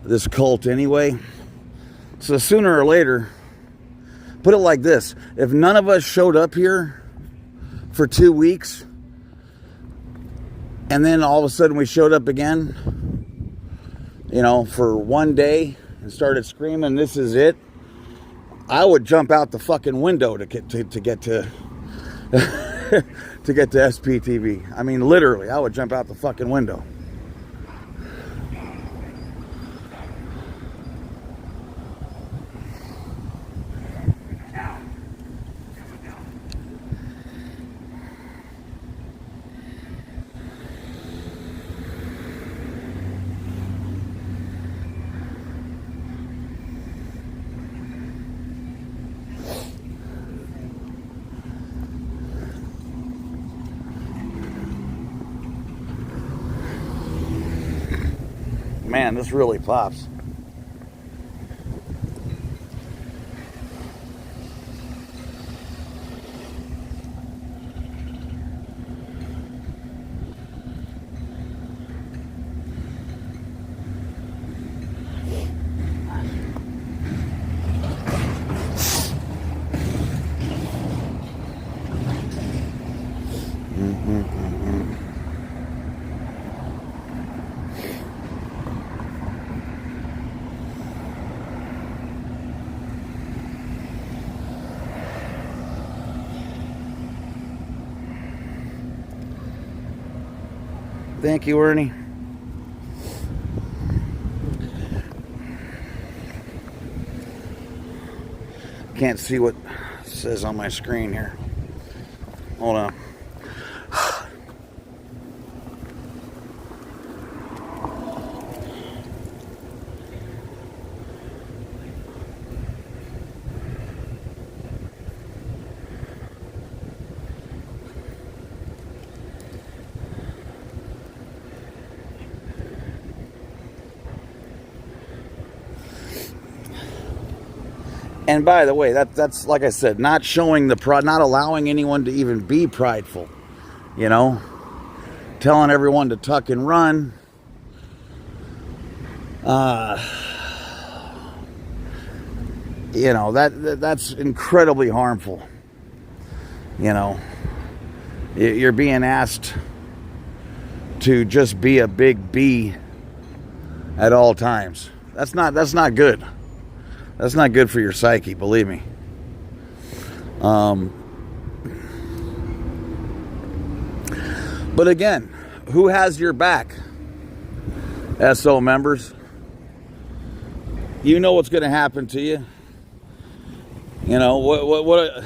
A: this cult anyway. So sooner or later, put it like this, if none of us showed up here for 2 weeks, and then all of a sudden we showed up again, you know, for 1 day and started screaming, "This is it," I would jump out the fucking window to get to to get to SPTV. I mean, literally, I would jump out the fucking window. Man, this really pops. Thank you, Ernie. Can't see what It says on my screen here. Hold on. And by the way, that's like I said, not showing the pride, not allowing anyone to even be prideful, you know, telling everyone to tuck and run. You know, that's incredibly harmful. You know, you're being asked to just be a big B at all times. That's not good. That's not good for your psyche, believe me. But again, who has your back? SO members. You know what's going to happen to you. You know, what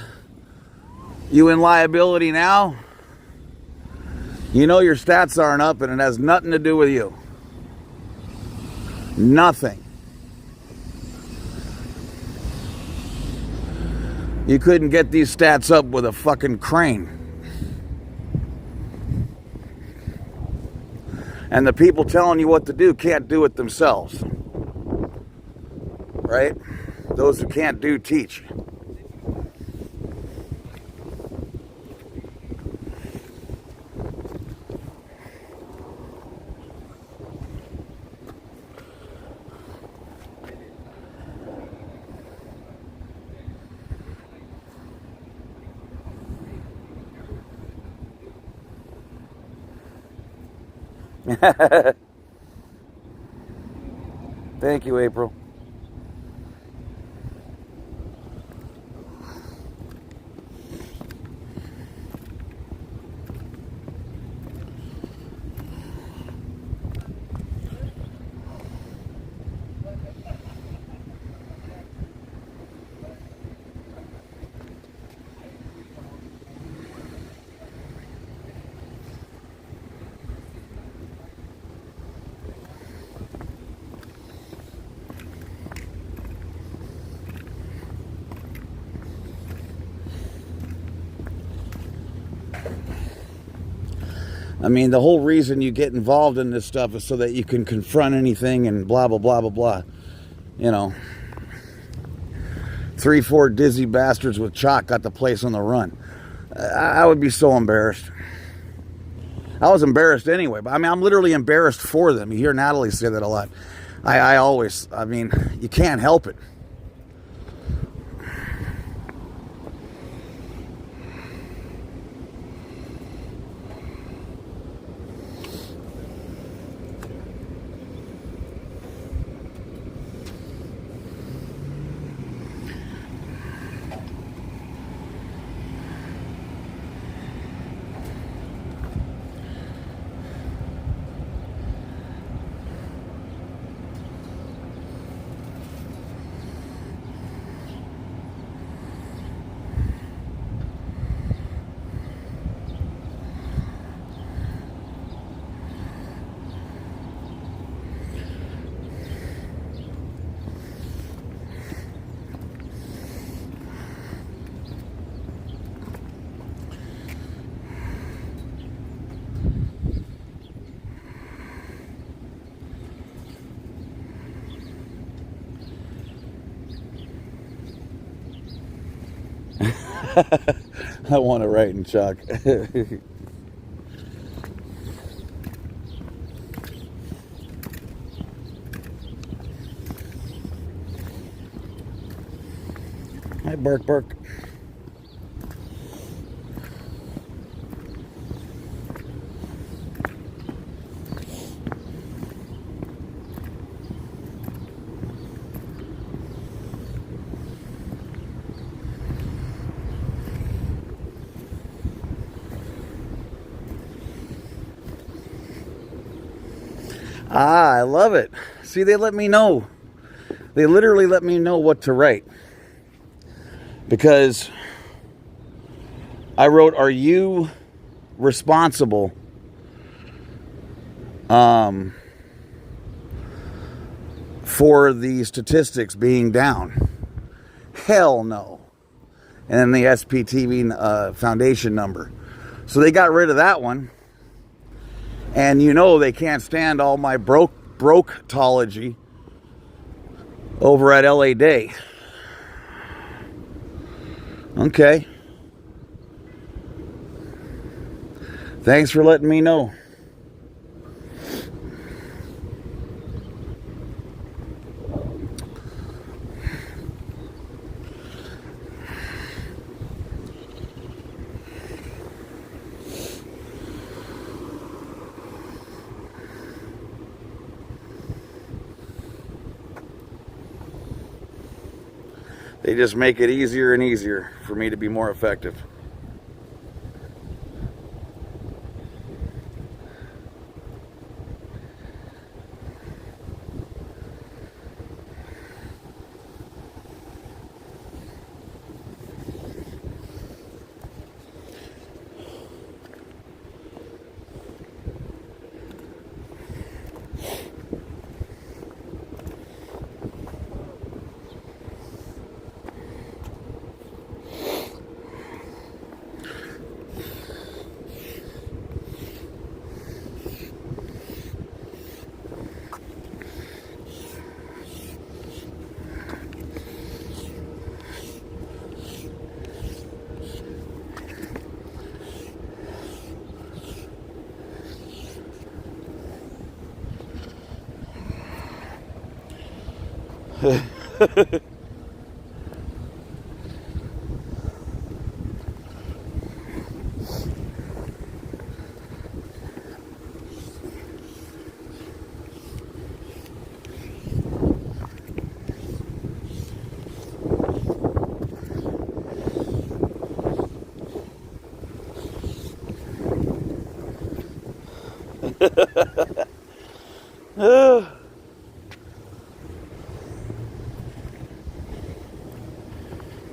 A: you in liability now? You know your stats aren't up and it has nothing to do with you. Nothing. You couldn't get these stats up with a fucking crane. And the people telling you what to do can't do it themselves. Right? Those who can't do, teach. Thank you, April. I mean, the whole reason you get involved in this stuff is so that you can confront anything and blah, blah, blah, blah, blah. You know, 3-4 dizzy bastards with chalk got the place on the run. I would be so embarrassed. I was embarrassed anyway, but I mean, I'm literally embarrassed for them. You hear Natalie say that a lot. I mean, you can't help it. I want to write in chalk. Hi, Bark Bark. Ah, I love it. See, they let me know. They literally let me know what to write. Because I wrote, are you responsible for the statistics being down? Hell no. And then the SPTV foundation number. So they got rid of that one. And you know they can't stand all my broke-tology over at LA Day. Okay. Thanks for letting me know. They just make it easier and easier for me to be more effective.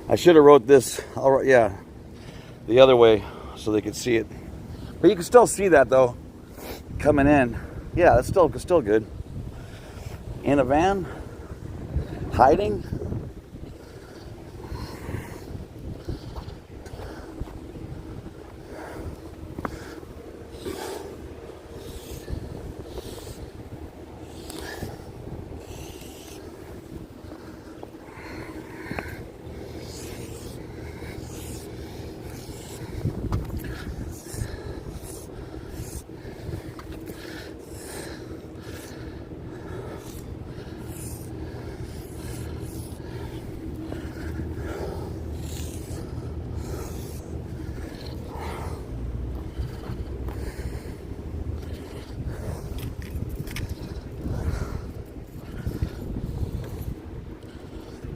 A: I should have wrote this, yeah, the other way so they could see it. But you can still see that though, coming in. Yeah, that's still good. In a van, hiding.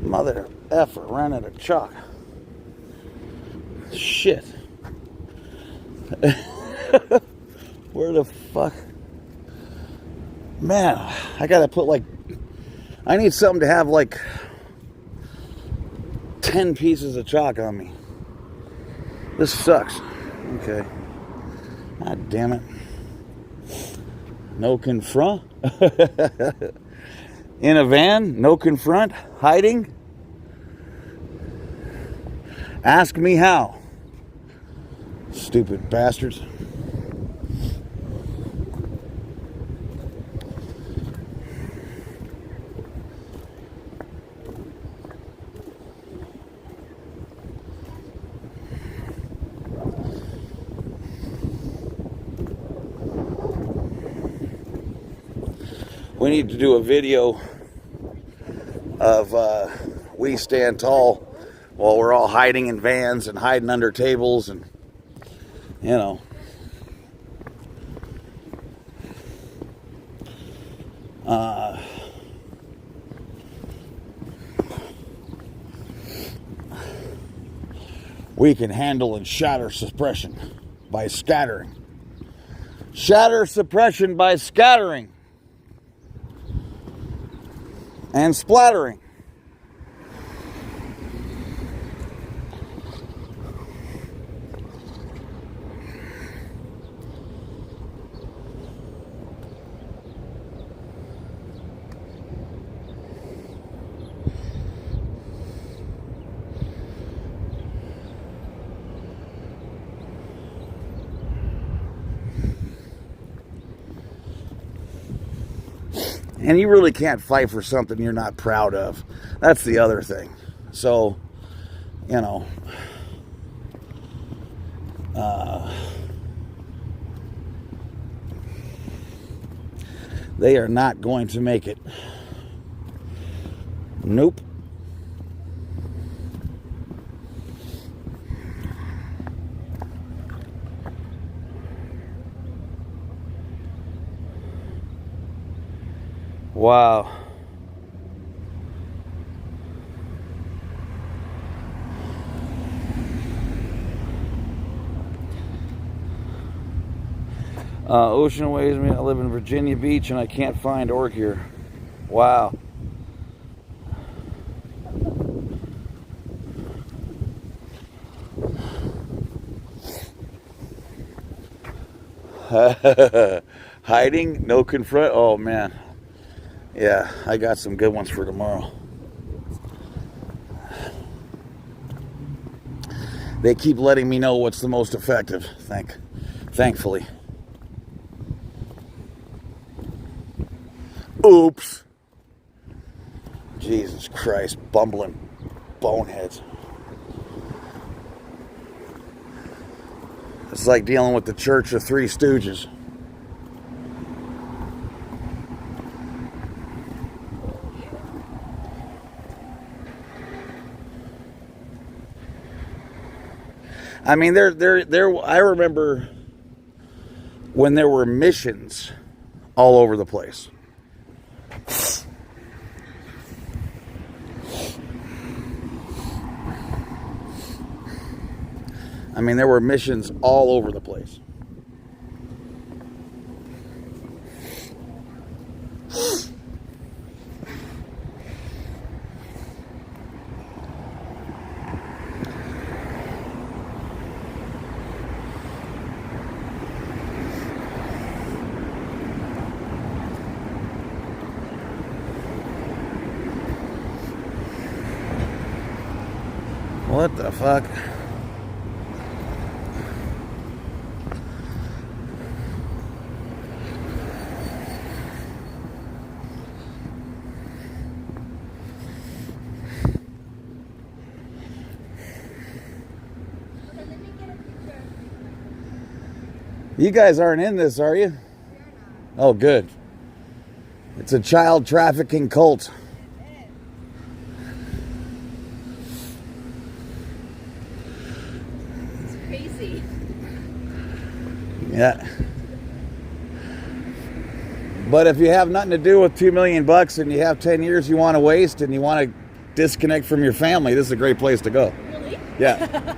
A: Mother effer, ran out of chalk. Shit. Where the fuck? Man, I gotta put like, I need something to have like 10 pieces of chalk on me. This sucks. Okay. God damn it. No confront. In a van, no confront, hiding. Ask me how. Stupid bastards. We need to do a video of We Stand Tall while we're all hiding in vans and hiding under tables and, you know. We can handle and shatter suppression by scattering. Shatter suppression by scattering. And splattering. And you really can't fight for something you're not proud of. That's the other thing. So, you know, they are not going to make it. Nope. Wow. Ocean Waves me. I live in Virginia Beach and I can't find org here. Wow. Hiding, no confront. Oh man. Yeah, I got some good ones for tomorrow. They keep letting me know what's the most effective. Thankfully. Oops. Jesus Christ, bumbling boneheads. It's like dealing with the Church of Three Stooges. I mean, I remember when there were missions all over the place. I mean, there were missions all over the place. What the fuck? You guys aren't in this, are you? Oh, good. It's a child trafficking cult.
C: Crazy.
A: Yeah. But if you have nothing to do with $2 million and you have 10 years you want to waste and you want to disconnect from your family, this is a great place to go.
C: Really?
A: Yeah.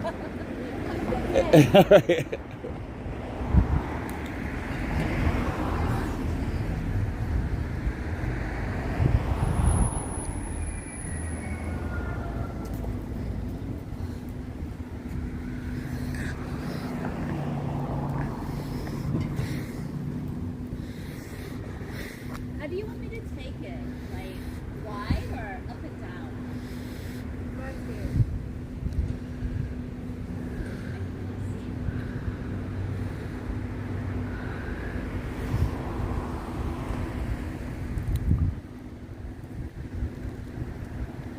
C: How do you want me to take it? Like wide or up and down?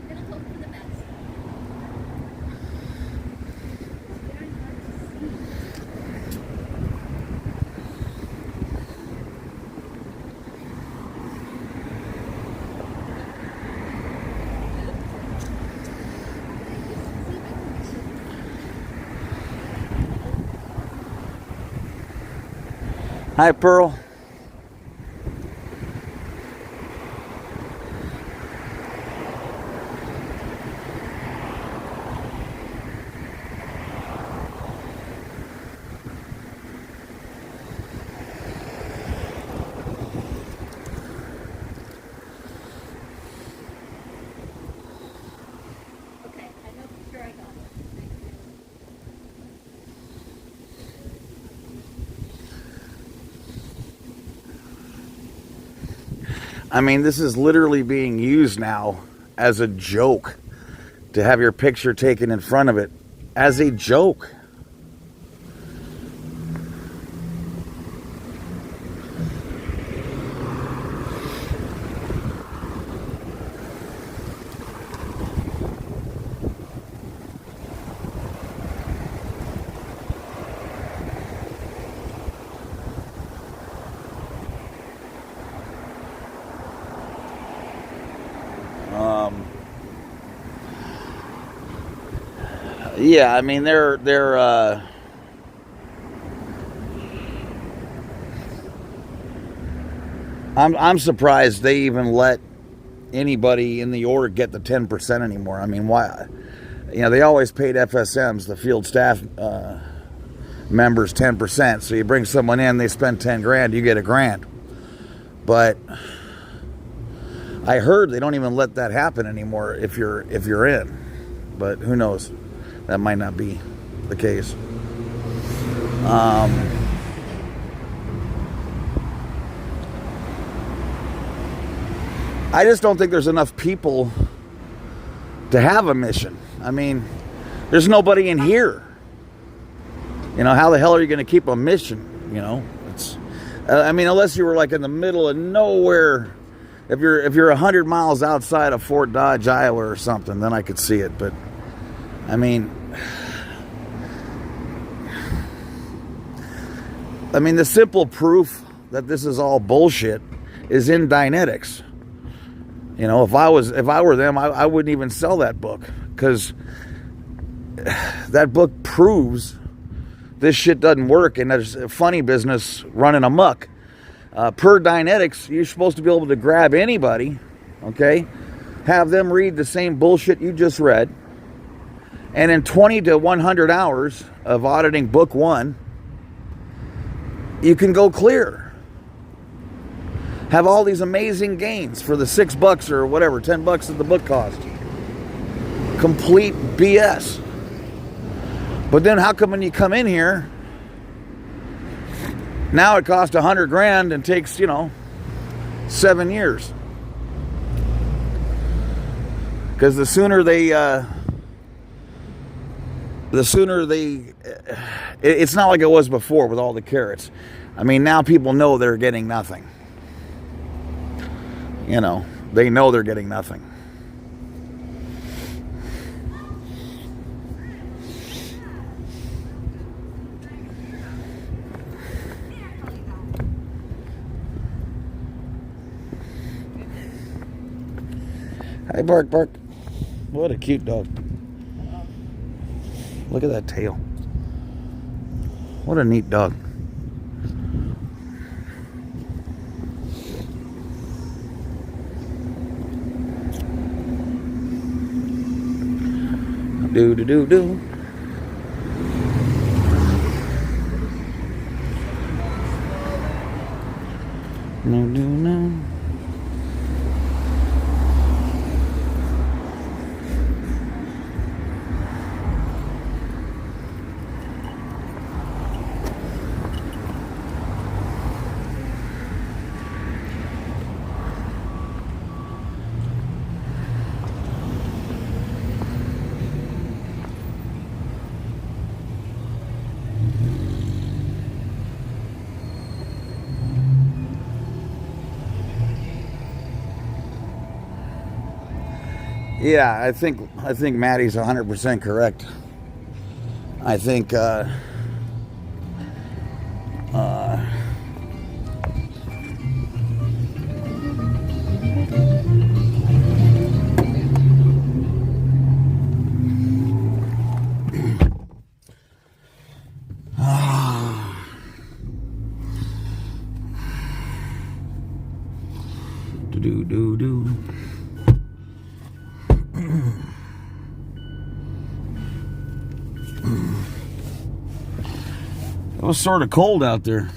C: It'll hope for the best.
A: Hi, Pearl.
C: Okay, I know for sure I got it.
A: I mean, this is literally being used now as a joke to have your picture taken in front of it as a joke. Yeah, I mean they're I'm surprised they even let anybody in the org get the 10% anymore. I mean, why? You know, they always paid FSMs, the field staff members, 10%. So you bring someone in, they spend 10 grand, you get $1,000. But I heard they don't even let that happen anymore if you're in. But who knows? That might not be the case. I just don't think there's enough people to have a mission. I mean, there's nobody in here. You know, how the hell are you going to keep a mission? You know, it's. I mean, unless you were like in the middle of nowhere. If you're 100 miles outside of Fort Dodge, Iowa, or something, then I could see it. But I mean, the simple proof that this is all bullshit is in Dynetics. You know, if I were them, I wouldn't even sell that book, because that book proves this shit doesn't work, and there's a funny business running amok. Per Dynetics, you're supposed to be able to grab anybody, okay, have them read the same bullshit you just read, and in 20 to 100 hours of auditing book one, you can go clear. Have all these amazing gains for the $6 or whatever, $10 that the book cost. Complete BS. But then how come when you come in here, now it costs $100 grand and takes, 7 years? Because the sooner they, it's not like it was before with all the carrots. I mean, now people know they're getting nothing. You know, they know they're getting nothing. Hey, Bark, Bark. What a cute dog. Look at that tail. What a neat dog. Do do do do. No do no. Yeah, I think Maddie's 100% correct. I think do do do. It was sort of cold out there.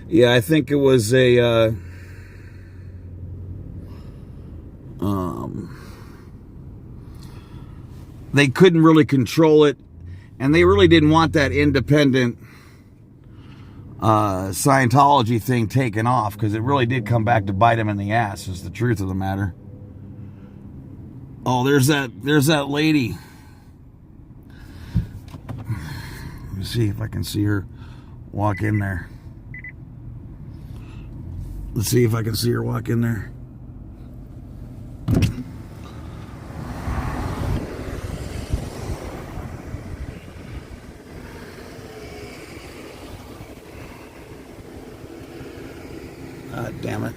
A: Yeah, I think it was a they couldn't really control it, and they really didn't want that independent Scientology thing taken off, because it really did come back to bite them in the ass, is the truth of the matter. Oh, there's that lady. Let me see if I can see her walk in there. Let's see if I can see her walk in there. God damn it.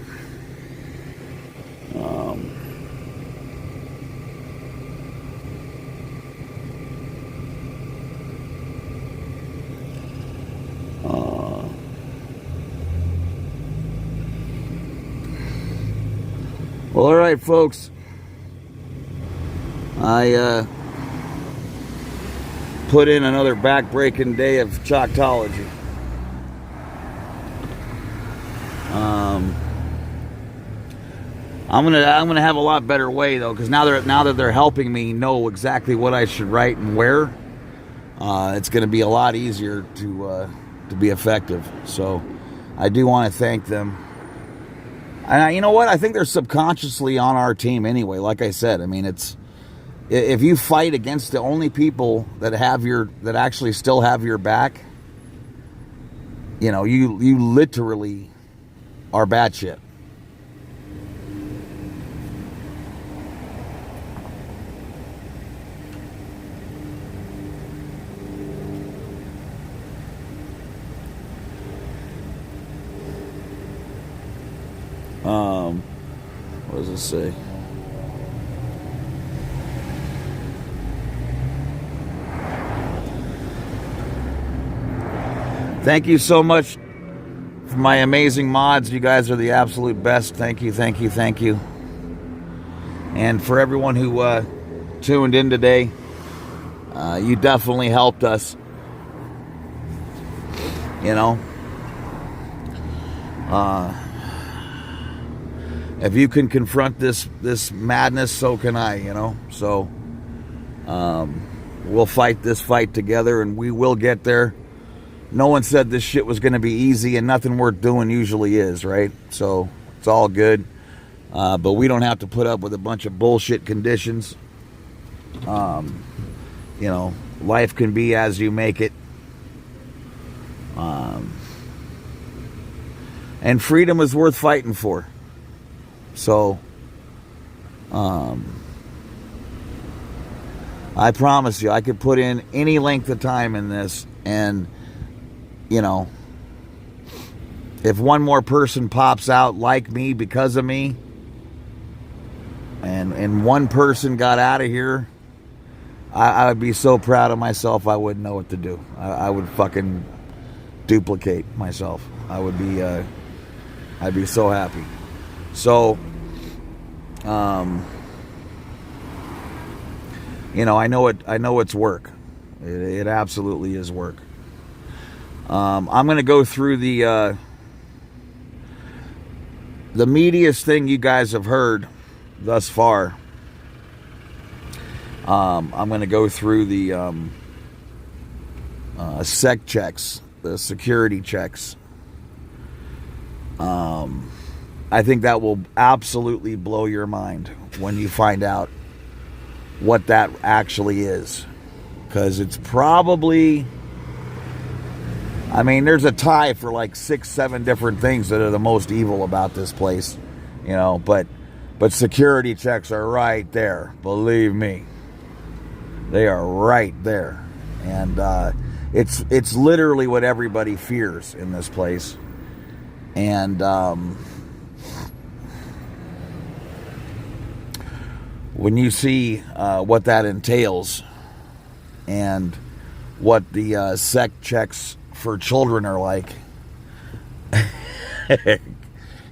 A: Well, all right, folks. I put in another back-breaking day of Choctology. I'm gonna have a lot better way though, because now that they're helping me know exactly what I should write and where, it's gonna be a lot easier to be effective. So I do want to thank them. And you know what? I think they're subconsciously on our team anyway. Like I said, I mean, it's if you fight against the only people that actually still have your back, you know, you literally are batshit. What does it say? Thank you so much for my amazing mods. You guys are the absolute best. Thank you, thank you, thank you. And for everyone who tuned in today, you definitely helped us. You know, if you can confront this madness, so can I, you know. So we'll fight this fight together, and we will get there. No one said this shit was going to be easy, and nothing worth doing usually is, right? So it's all good. But we don't have to put up with a bunch of bullshit conditions. You know, life can be as you make it. And freedom is worth fighting for. So, I promise you, I could put in any length of time in this, and, you know, if one more person pops out like me because of me, and one person got out of here, I would be so proud of myself, I wouldn't know what to do. I would fucking duplicate myself. I'd be so happy. So, you know, I know it's work. It absolutely is work. I'm going to go through the meatiest thing you guys have heard thus far. I'm going to go through the sec checks, the security checks. I think that will absolutely blow your mind when you find out what that actually is. Because it's probably, I mean, there's a tie for like 6-7 different things that are the most evil about this place, you know, but security checks are right there. Believe me. They are right there. And it's literally what everybody fears in this place. And when you see what that entails and what the sec checks for children are like,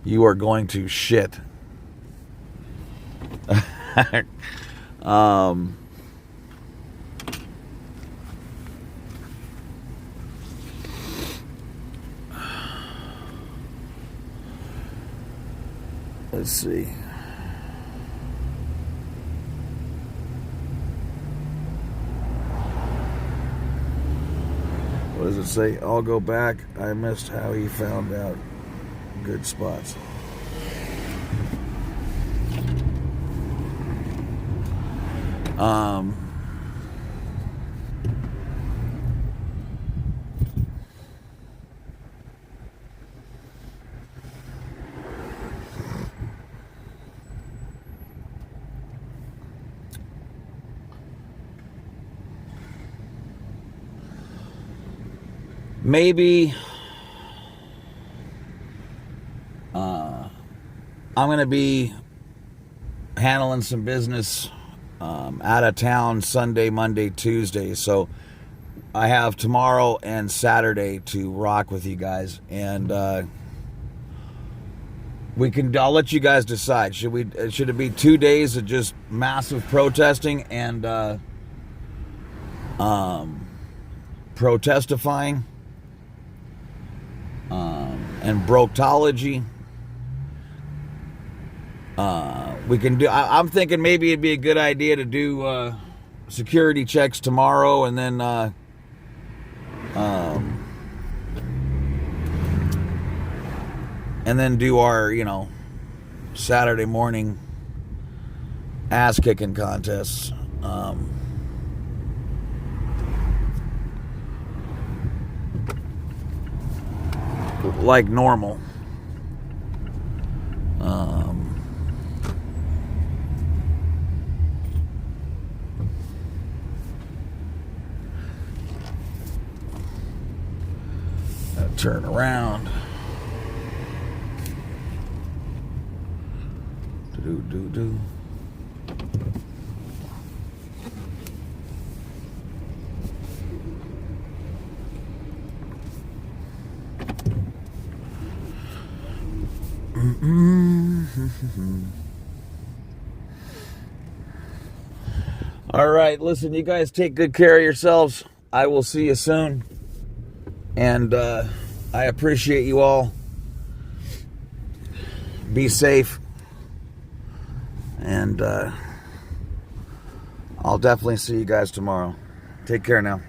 A: you are going to shit. Let's see. What does it say? I'll go back. I missed how he found out good spots. maybe I'm going to be handling some business out of town Sunday, Monday, Tuesday. So I have tomorrow and Saturday to rock with you guys. And I'll let you guys decide. Should it be 2 days of just massive protesting and protestifying and broctology? We can do. I'm thinking maybe it'd be a good idea to do security checks tomorrow, and then do our Saturday morning ass kicking contests. Like normal. Turn around. Do. All right, listen, you guys take good care of yourselves. I will see you soon. And I appreciate you all. Be safe. And I'll definitely see you guys tomorrow. Take care now.